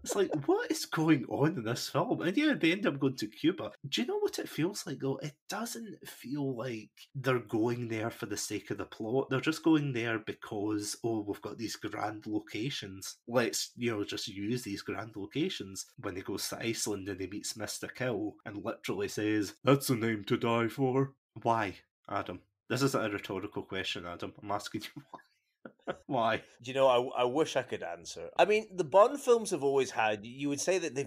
It's like, what is going on in this film? And yeah, they end up going to Cuba. Do you know what it feels like, though? It doesn't feel like they're going there for the sake of the plot. They're just going there because, oh, we've got these grand locations. Let's, just use these grand locations. When he goes to Iceland and he meets Mr. Kill and literally says, that's a name to die for. Why, Adam? This isn't a rhetorical question, Adam. I'm asking you why. Why? Do you know, I wish I could answer. I mean, the Bond films have always had, you would say that they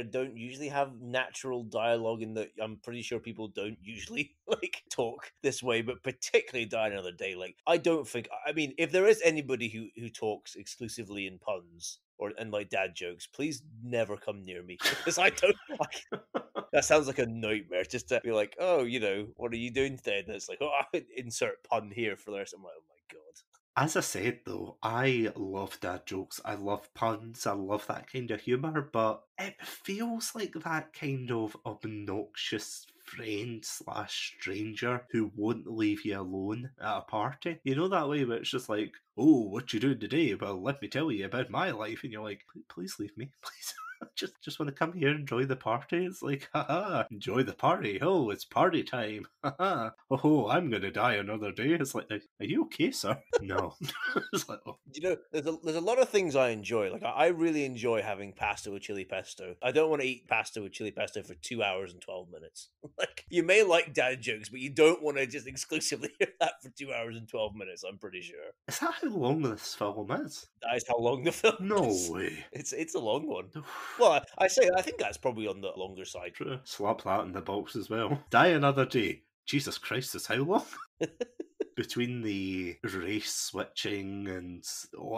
don't usually have natural dialogue, in that I'm pretty sure people don't usually, like, talk this way, but particularly Die Another Day. Like, I don't think, I mean, if there is anybody who talks exclusively in puns, and like dad jokes, please never come near me, because I don't. That sounds like a nightmare. Just to be like, oh, what are you doing today? And it's like, oh, insert pun here for the rest. I'm like, oh my god. As I said, though, I love dad jokes. I love puns. I love that kind of humour, but it feels like that kind of obnoxious friend/stranger who won't leave you alone at a party. You know, that way where it's just like, oh, what you doing today? Well, let me tell you about my life. And you're like, please leave me, please. Just want to come here and enjoy the party. It's like, haha, enjoy the party. Oh, it's party time. Haha. Oh, I'm gonna die another day. It's like, are you okay, sir? No. It's like, oh. There's a lot of things I enjoy. Like, I really enjoy having pasta with chili pesto. I don't want to eat pasta with chili pesto for 2 hours and 12 minutes. Like, you may like dad jokes, but you don't want to just exclusively hear that for 2 hours and 12 minutes, I'm pretty sure. Is that how long this film is? That is how long the film No is. way. It's a long one. Well, I think that's probably on the longer side. True. Slap that in the box as well. Die Another Day. Jesus Christ, is how long? Between the race switching and,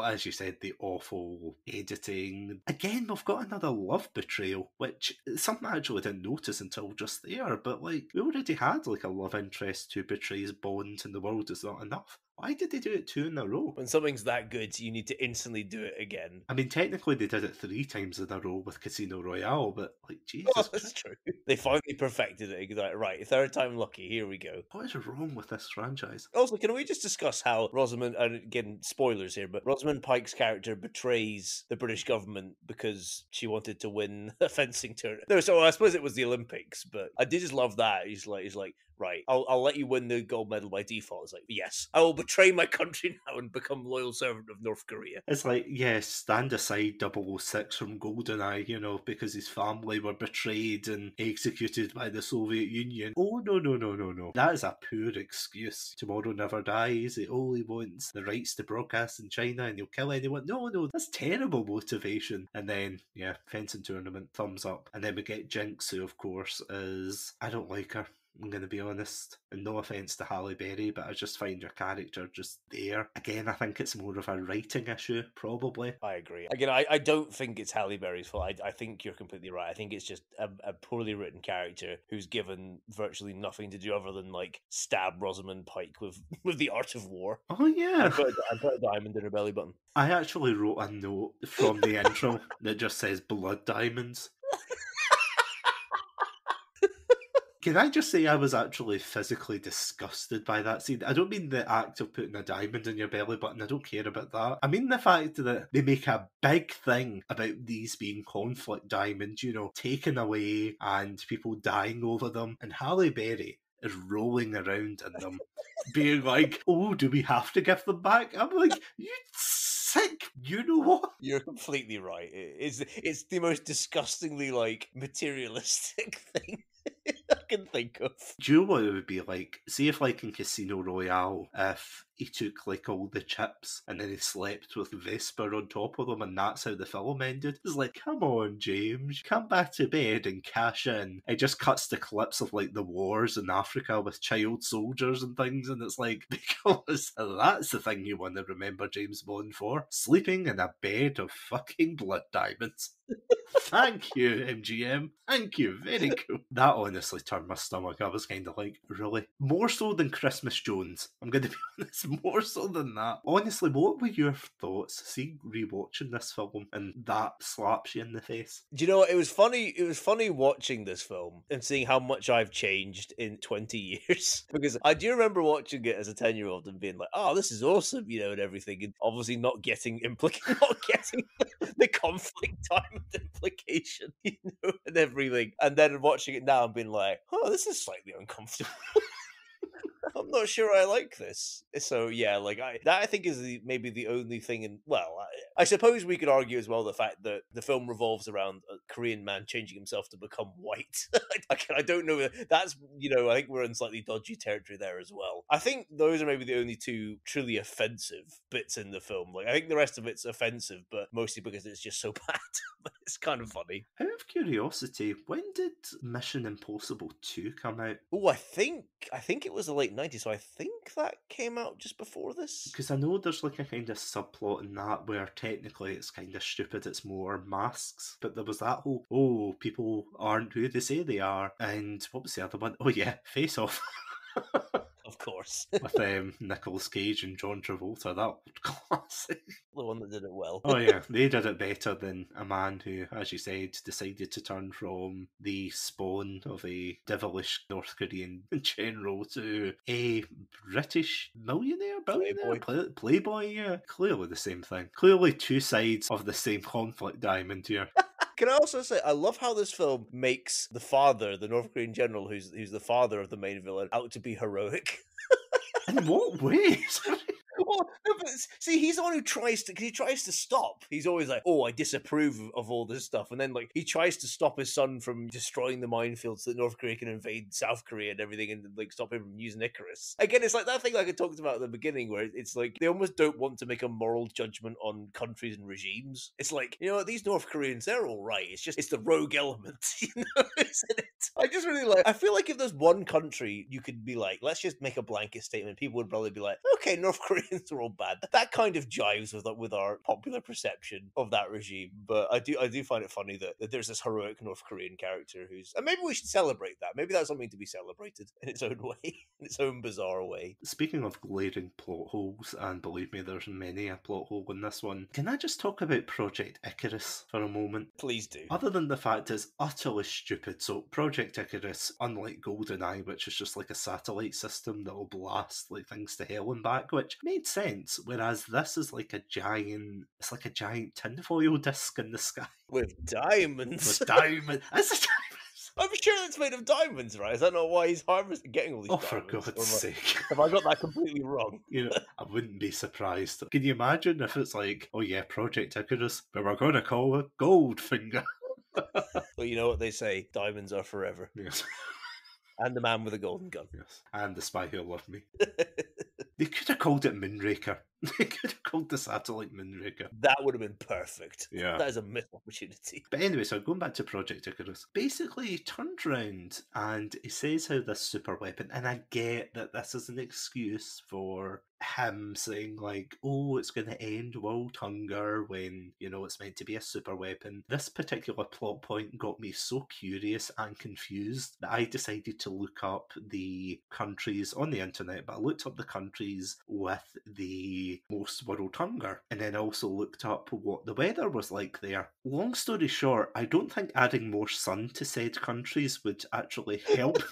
as you said, the awful editing. Again, we've got another love betrayal, which is something I actually didn't notice until just there, but like, we already had like a love interest who betrays Bond and the world is not enough. Why did they do it 2 in a row? When something's that good, you need to instantly do it again. I mean, technically they did it 3 times in a row with Casino Royale, but like, Jesus. Oh, that's true. They finally perfected it. Like, right, third time lucky, here we go. What is wrong with this franchise? Also, can we just discuss how Rosamund, and again, spoilers here, but Rosamund Pike's character betrays the British government because she wanted to win a fencing tournament. No, so I suppose it was the Olympics, but I did just love that. He's like, right, I'll let you win the gold medal by default. It's like, yes, I will betray my country now and become loyal servant of North Korea. It's like, yes, stand aside 006 from Goldeneye, because his family were betrayed and executed by the Soviet Union. Oh, no. That is a poor excuse. Tomorrow Never Dies. He only wants the rights to broadcast in China and he'll kill anyone. No, that's terrible motivation. And then, fencing tournament, thumbs up. And then we get Jinx, who, of course, is... I don't like her. I'm going to be honest. And no offence to Halle Berry, but I just find her character just there. Again, I think it's more of a writing issue, probably. I agree. Again, I don't think it's Halle Berry's fault. I think you're completely right. I think it's just a poorly written character who's given virtually nothing to do other than, like, stab Rosamund Pike with the art of war. Oh, yeah. I put a diamond in her belly button. I actually wrote a note from the intro that just says blood diamonds. Can I just say I was actually physically disgusted by that scene? I don't mean the act of putting a diamond in your belly button. I don't care about that. I mean the fact that they make a big thing about these being conflict diamonds, you know, taken away and people dying over them. And Halle Berry is rolling around in them, being like, oh, do we have to give them back? I'm like, you sick, you know what? You're completely right. It's the most disgustingly, like, materialistic thing I can think of. Do you know what it would be like? See if, like, in Casino Royale, if he took, like, all the chips and then he slept with Vesper on top of them and that's how the film ended. It's like, come on, James, come back to bed and cash in. It just cuts to clips of, like, the wars in Africa with child soldiers and things, and it's like, because that's the thing you want to remember James Bond for. Sleeping in a bed of fucking blood diamonds. Thank you, MGM. Thank you. Very cool. That honestly turned my stomach. I was kind of like, really? More so than Christmas Jones. I'm going to be honest, more so than that. Honestly, what were your thoughts? See, rewatching this film and that slaps you in the face. Do you know what? It was funny. It was funny watching this film and seeing how much I've changed in 20 years. Because I do remember watching it as a 10-year-old and being like, oh, this is awesome, you know, and everything. And obviously not getting the conflict diamond implication, you know, and everything. And then watching it now and being like, oh, this is slightly uncomfortable. I'm not sure I like this. So yeah, like I think is maybe the only thing. And well, I suppose we could argue as well the fact that the film revolves around a Korean man changing himself to become white. I don't know. That's, you know, I think we're in slightly dodgy territory there as well. I think those are maybe the only two truly offensive bits in the film. Like I think the rest of it's offensive, but mostly because it's just so bad. But it's kind of funny. Out of curiosity, when did Mission Impossible 2 come out? Oh, I think it was the late 90s, so I think that came out just before this. Because I know there's like a kind of subplot in that where technically it's kind of stupid, it's more masks, but there was that whole, oh, people aren't who they say they are, and what was the other one? Oh yeah, Face Off. Of course. With Nicolas Cage and John Travolta, that classic. The one that did it well. Oh yeah, they did it better than a man who, as you said, decided to turn from the spawn of a devilish North Korean general to a British millionaire, billionaire, playboy, yeah. Clearly the same thing. Clearly two sides of the same conflict diamond here. Can I also say, I love how this film makes the father, the North Korean general, who's the father of the main villain, out to be heroic. In what ways? Well, no, but see, he's the one who tries to stop. He's always like, oh, I disapprove of all this stuff. And then, like, he tries to stop his son from destroying the minefields so that North Korea can invade South Korea and everything and, like, stop him from using Icarus. Again, it's like that thing like I talked about at the beginning where it's like they almost don't want to make a moral judgment on countries and regimes. It's like, you know, these North Koreans, they're all right. It's the rogue element, you know, isn't it? I just really I feel like if there's one country you could be like, let's just make a blanket statement, people would probably be like, okay, North Koreans are all bad. That kind of jives with our popular perception of that regime. But I do find it funny that there's this heroic North Korean character who's, and maybe we should celebrate that. Maybe that's something to be celebrated in its own way, in its own bizarre way. Speaking of glaring plot holes, and believe me, there's many a plot hole in this one, can I just talk about Project Icarus for a moment? Please do. Other than the fact it's utterly stupid, so Project Icarus, unlike Goldeneye, which is just like a satellite system that will blast like things to hell and back, which made sense, whereas this is like a giant tinfoil disc in the sky. With diamonds. With diamonds. It's a diamonds. I'm sure it's made of diamonds, right? Is that not why he's getting all these diamonds? For God's sake. Have I got that completely wrong? You know, I wouldn't be surprised. Can you imagine if it's like, oh yeah, Project Icarus, but we're going to call it Goldfinger? Well, you know what they say, diamonds are forever. Yes. And the man with a golden gun. Yes. And the spy who loved me. They could have called it Moonraker. They could have called the satellite Moonraker. That would have been perfect. Yeah. That is a missed opportunity. But anyway, so going back to Project Icarus, basically he turns around and he says how this super weapon, and I get that this is an excuse for him saying like, oh, it's going to end world hunger when, you know, it's meant to be a super weapon. This particular plot point got me so curious and confused that I decided to look up the countries on the internet, but I looked up the countries countries with the most world hunger, and then also looked up what the weather was like there. Long story short, I don't think adding more sun to said countries would actually help.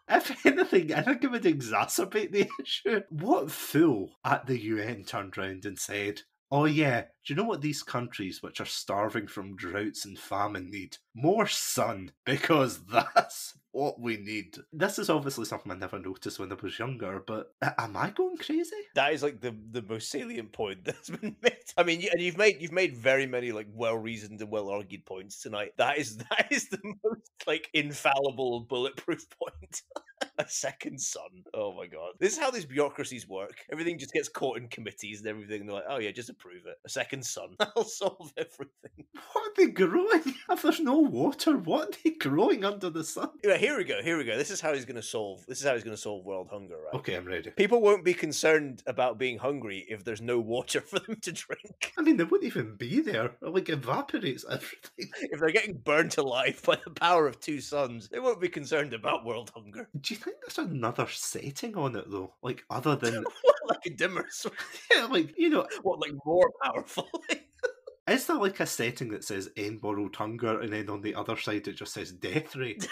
If anything, I think it would exacerbate the issue. What fool at the UN turned round and said, "Oh yeah, do you know what these countries which are starving from droughts and famine need? More sun, because that's what we need." This is obviously something I never noticed when I was younger, but am I going crazy? That is like the most salient point that's been made. I mean, and you've made very many like well reasoned and well argued points tonight. That is the most like infallible bulletproof point. A second son. Oh my god. This is how these bureaucracies work. Everything just gets caught in committees and everything. And they're like, oh yeah, just approve it. A second son. That'll solve everything. What are they growing? If there's no water, what are they growing under the sun? Yeah, here we go. This is how he's gonna solve world hunger, right? Okay, I'm ready. People won't be concerned about being hungry if there's no water for them to drink. I mean, they wouldn't even be there. It like evaporates everything. If they're getting burnt alive by the power of two suns, they won't be concerned about world hunger. Do you think there's another setting on it though? Like other than like a dimmer switch? yeah, like what, like more powerful? Is there like a setting that says end world hunger and then on the other side it just says death rate?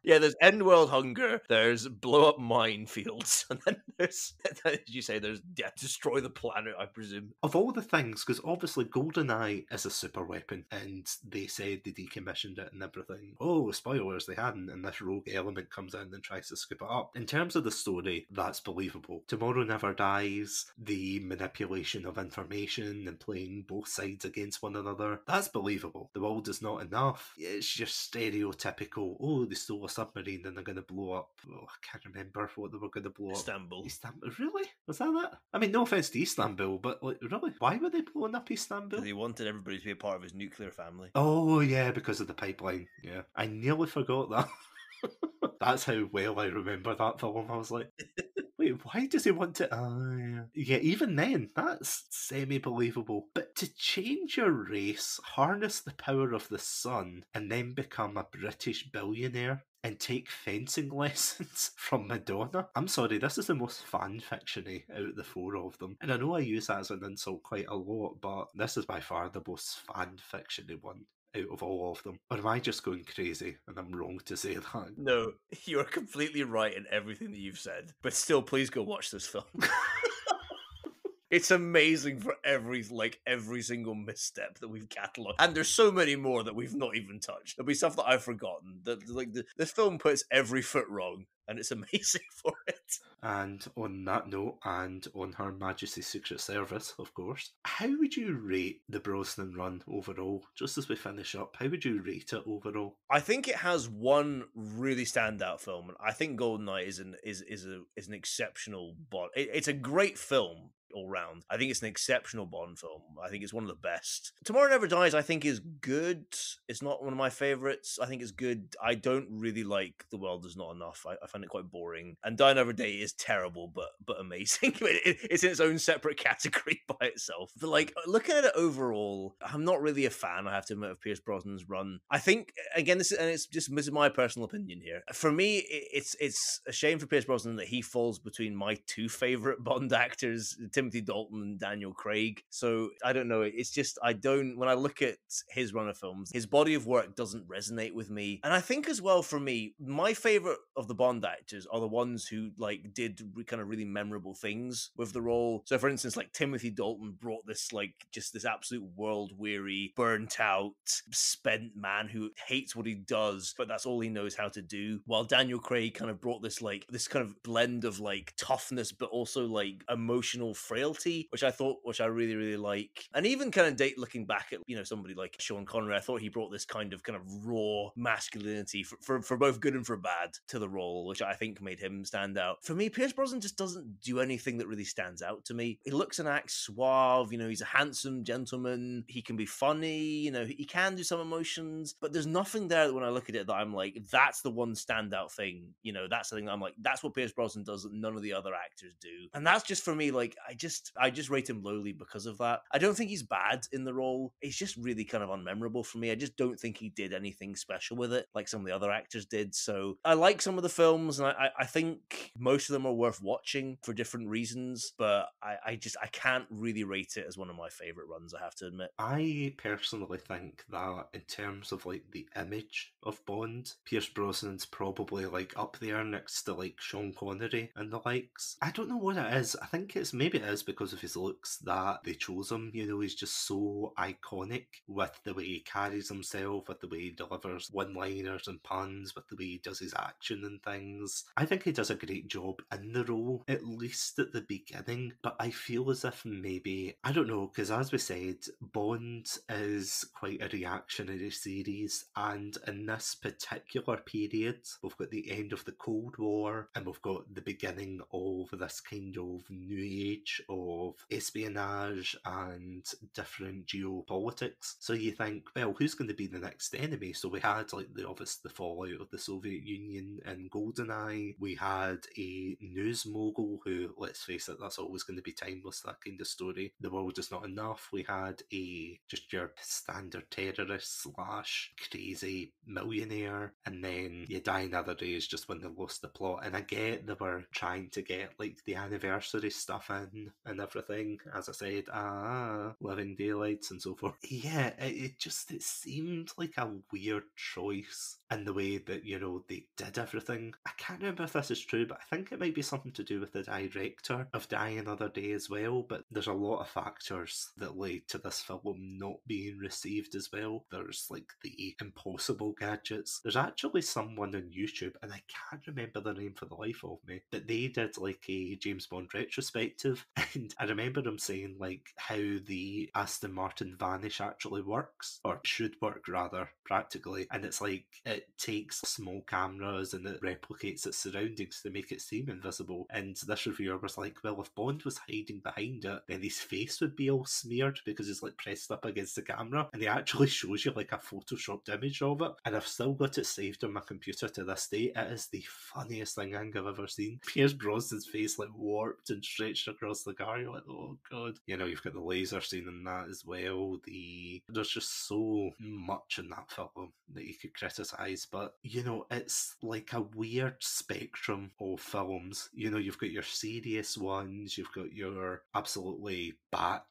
Yeah, there's end world hunger, there's blow up minefields, and then there's, as you say, there's destroy the planet, I presume. Of all the things, because obviously Goldeneye is a super weapon, and they said they decommissioned it and everything. Oh, spoilers, they hadn't, and this rogue element comes in and tries to scoop it up. In terms of the story, that's believable. Tomorrow Never Dies, the manipulation of information and playing both sides against one another, that's believable. The world is not enough. It's just stereotypical, oh, they stole a submarine and they're going to blow up. Oh, I can't remember what they were going to blow up. Istanbul. Really? Was that it? I mean, no offense to Istanbul, but like, really? Why were they blowing up Istanbul? Because he wanted everybody to be a part of his nuclear family. Oh, yeah, because of the pipeline. Yeah. I nearly forgot that. That's how well I remember that film. I was like, wait, why does he want to... yeah, even then, that's semi-believable. But to change your race, harness the power of the sun, and then become a British billionaire, and take fencing lessons from Madonna? I'm sorry, this is the most fan-fiction-y out of the four of them. And I know I use that as an insult quite a lot, but this is by far the most fan-fiction-y one out of all of them. Or am I just going crazy and I'm wrong to say that? No, you're completely right in everything that you've said. But still, please go watch this film. It's amazing for every single misstep that we've catalogued. And there's so many more that we've not even touched. There'll be stuff that I've forgotten. This film puts every foot wrong, and it's amazing for it. And on that note, and on Her Majesty's Secret Service, of course, how would you rate the Brosnan run overall? Just as we finish up, how would you rate it overall? I think it has one really standout film, and I think Goldeneye is an exceptional Bond. It's a great film all round. I think it's an exceptional Bond film. I think it's one of the best. Tomorrow Never Dies, I think, is good. It's not one of my favorites. I think it's good. I don't really like The World Is Not Enough. I find it quite boring. And Die Another Day is terrible, but amazing. It's in its own separate category by itself. But like, looking at it overall, I'm not really a fan, I have to admit, of Pierce Brosnan's run. I think, again, this is my personal opinion here. For me, it's a shame for Pierce Brosnan that he falls between my two favorite Bond actors, Timothy Dalton and Daniel Craig. So I don't know. It's just, when I look at his run of films, his body of work doesn't resonate with me. And I think as well, for me, my favorite of the Bond actors are the ones who like did kind of really memorable things with the role. So for instance, like Timothy Dalton brought this like just this absolute world weary, burnt out, spent man who hates what he does, but that's all he knows how to do. While Daniel Craig kind of brought this kind of blend of like toughness, but also like emotional frailty, which I really, really like. And even kind of looking back at, somebody like Sean Connery, I thought he brought this kind of raw masculinity for both good and for bad to the role, which I think made him stand out. For me, Pierce Brosnan just doesn't do anything that really stands out to me. He looks and acts suave, he's a handsome gentleman. He can be funny, he can do some emotions, but there's nothing there that when I look at it that I'm like, that's the one standout thing, that's the thing that I'm like, that's what Pierce Brosnan does that none of the other actors do. And that's just for me, like, I just rate him lowly because of that. I don't think he's bad in the role. He's just really kind of unmemorable for me. I just don't think he did anything special with it like some of the other actors did. So I like some of the films, and I think most of them are worth watching for different reasons, but I can't really rate it as one of my favorite runs, I have to admit. I personally think that in terms of like the image of Bond, Pierce Brosnan's probably like up there next to like Sean Connery and the likes. I don't know what it is. I think maybe it is because of his looks that they chose him. You know, he's just so iconic with the way he carries himself, with the way he delivers one-liners and puns, with the way he does his action and things. I think he does a great job in the role, at least at the beginning, but I feel as if maybe, I don't know, because as we said, Bond is quite a reactionary series, and in this particular period, we've got the end of the Cold War, and we've got the beginning of this kind of new age of espionage and different geopolitics. So you think, well, who's going to be the next enemy? So we had like the fallout of the Soviet Union in Goldeneye. We had a news mogul who, let's face it, that's always going to be timeless, that kind of story. The world is not enough. We had just your standard terrorist slash crazy millionaire, and then You Die Another Day is just when they lost the plot. And I get they were trying to get like the anniversary stuff in and everything, as I said, Living Daylights and so forth. Yeah, it seemed like a weird choice in the way that, you know, they did everything. I can't remember if this is true, but I think it might be something to do with the director of Die Another Day as well, but there's a lot of factors that lead to this film not being received as well. There's like the impossible gadgets. There's actually someone on YouTube, and I can't remember the name for the life of me, but they did like a James Bond retrospective, and I remember them saying like how the Aston Martin vanish actually works, or should work rather, practically, and it's like it takes small cameras and it replicates its surroundings to make it seem invisible. And this reviewer was like, well, if Bond was hiding behind it, then his face would be all smeared because he's like pressed up against the camera, and he actually shows you like a photoshopped image of it, and I've still got it saved on my computer to this day. It is the funniest thing I think I've ever seen. Pierce Brosnan's face like warped and stretched across the car. You're like, oh god. You know, you've got the laser scene in that as well. There's just so much in that film that you could criticise, but you know, it's like a weird spectrum of films. You know, you've got your serious ones, you've got your absolutely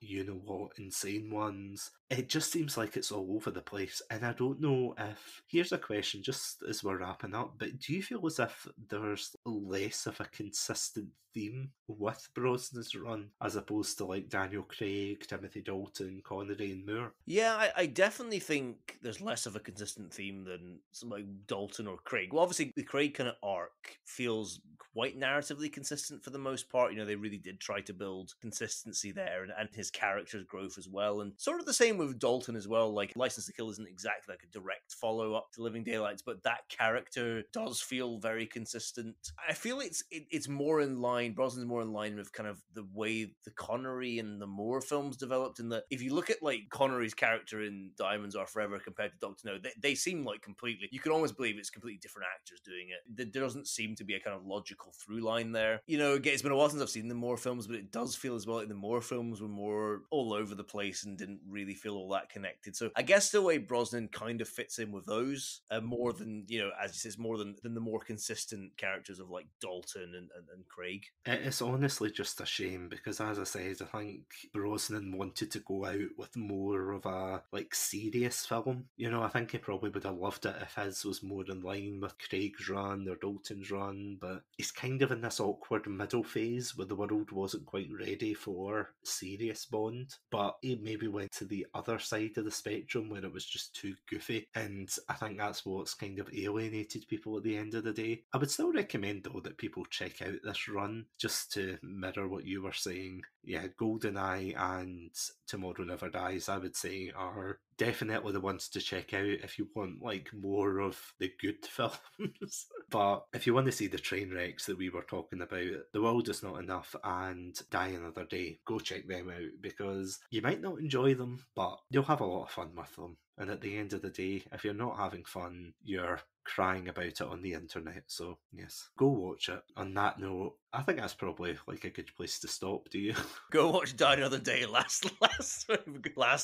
you know what, insane ones. It just seems like it's all over the place, and I don't know if... Here's a question, just as we're wrapping up, but do you feel as if there's less of a consistent theme with Brosnan's run, as opposed to like Daniel Craig, Timothy Dalton, Connery and Moore? Yeah, I definitely think there's less of a consistent theme than something like Dalton or Craig. Well, obviously, the Craig kind of arc feels quite narratively consistent for the most part. You know, they really did try to build consistency there, and his character's growth as well. And sort of the same with Dalton as well. Like, License to Kill isn't exactly like a direct follow-up to Living Daylights, but that character does feel very consistent. I feel it's more in line, Brosnan's more in line with kind of the way the Connery and the Moore films developed, in that if you look at like Connery's character in Diamonds Are Forever compared to Dr. No, they seem like completely, you can almost believe it's completely different actors doing it. There doesn't seem to be a kind of logical through line there. You know, again, it's been a while since I've seen the Moore films, but it does feel as well like the Moore films were more all over the place and didn't really feel all that connected. So I guess the way Brosnan kind of fits in with those more than, you know, as you says, more than the more consistent characters of like Dalton and Craig. It's honestly just a shame because, as I said, I think Brosnan wanted to go out with more of a like serious film. You know, I think he probably would have loved it if his was more in line with Craig's run or Dalton's run, but he's kind of in this awkward middle phase where the world wasn't quite ready for serious Bond, but he maybe went to the other side of the spectrum where it was just too goofy, and I think that's what's kind of alienated people at the end of the day. I would still recommend though that people check out this run, just to mirror what you were saying. Yeah, Goldeneye and Tomorrow Never Dies, I would say, are definitely the ones to check out if you want like more of the good films. But if you want to see the train wrecks that we were talking about, The World Is Not Enough and Die Another Day, go check them out because you might not enjoy them, but you'll have a lot of fun with them. And at the end of the day, if you're not having fun, you're crying about it on the internet. So yes, go watch it. On that note, I think that's probably like a good place to stop. Do you? Go watch Die Another Day. Last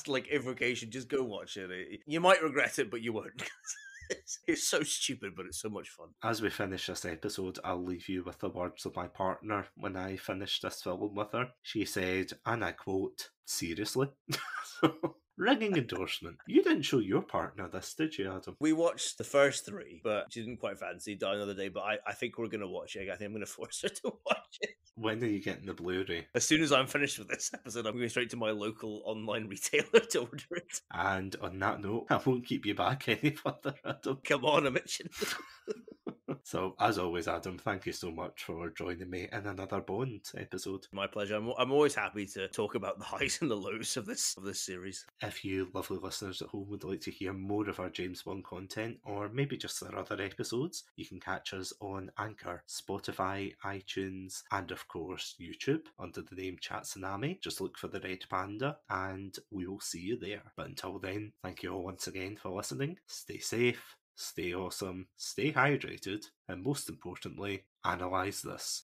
like invocation. Just go watch it. You might regret it, but you won't. It's so stupid, but it's so much fun. As we finish this episode, I'll leave you with the words of my partner when I finished this film with her. She said, and I quote, "Seriously?" Ringing endorsement. You didn't show your partner this, did you, Adam? We watched the first three, but she didn't quite fancy Die Another Day, but I think we're going to watch it. I think I'm going to force her to watch it. When are you getting the Blu-ray? As soon as I'm finished with this episode, I'm going straight to my local online retailer to order it. And on that note, I won't keep you back any further, Adam. Come on, I'm itching. So, as always, Adam, thank you so much for joining me in another Bond episode. My pleasure. I'm always happy to talk about the highs and the lows of this series. If you lovely listeners at home would like to hear more of our James Bond content, or maybe just our other episodes, you can catch us on Anchor, Spotify, iTunes, and of course YouTube under the name Satsunami. Just look for the red panda and we will see you there. But until then, thank you all once again for listening. Stay safe, stay awesome, stay hydrated, and most importantly, analyse this.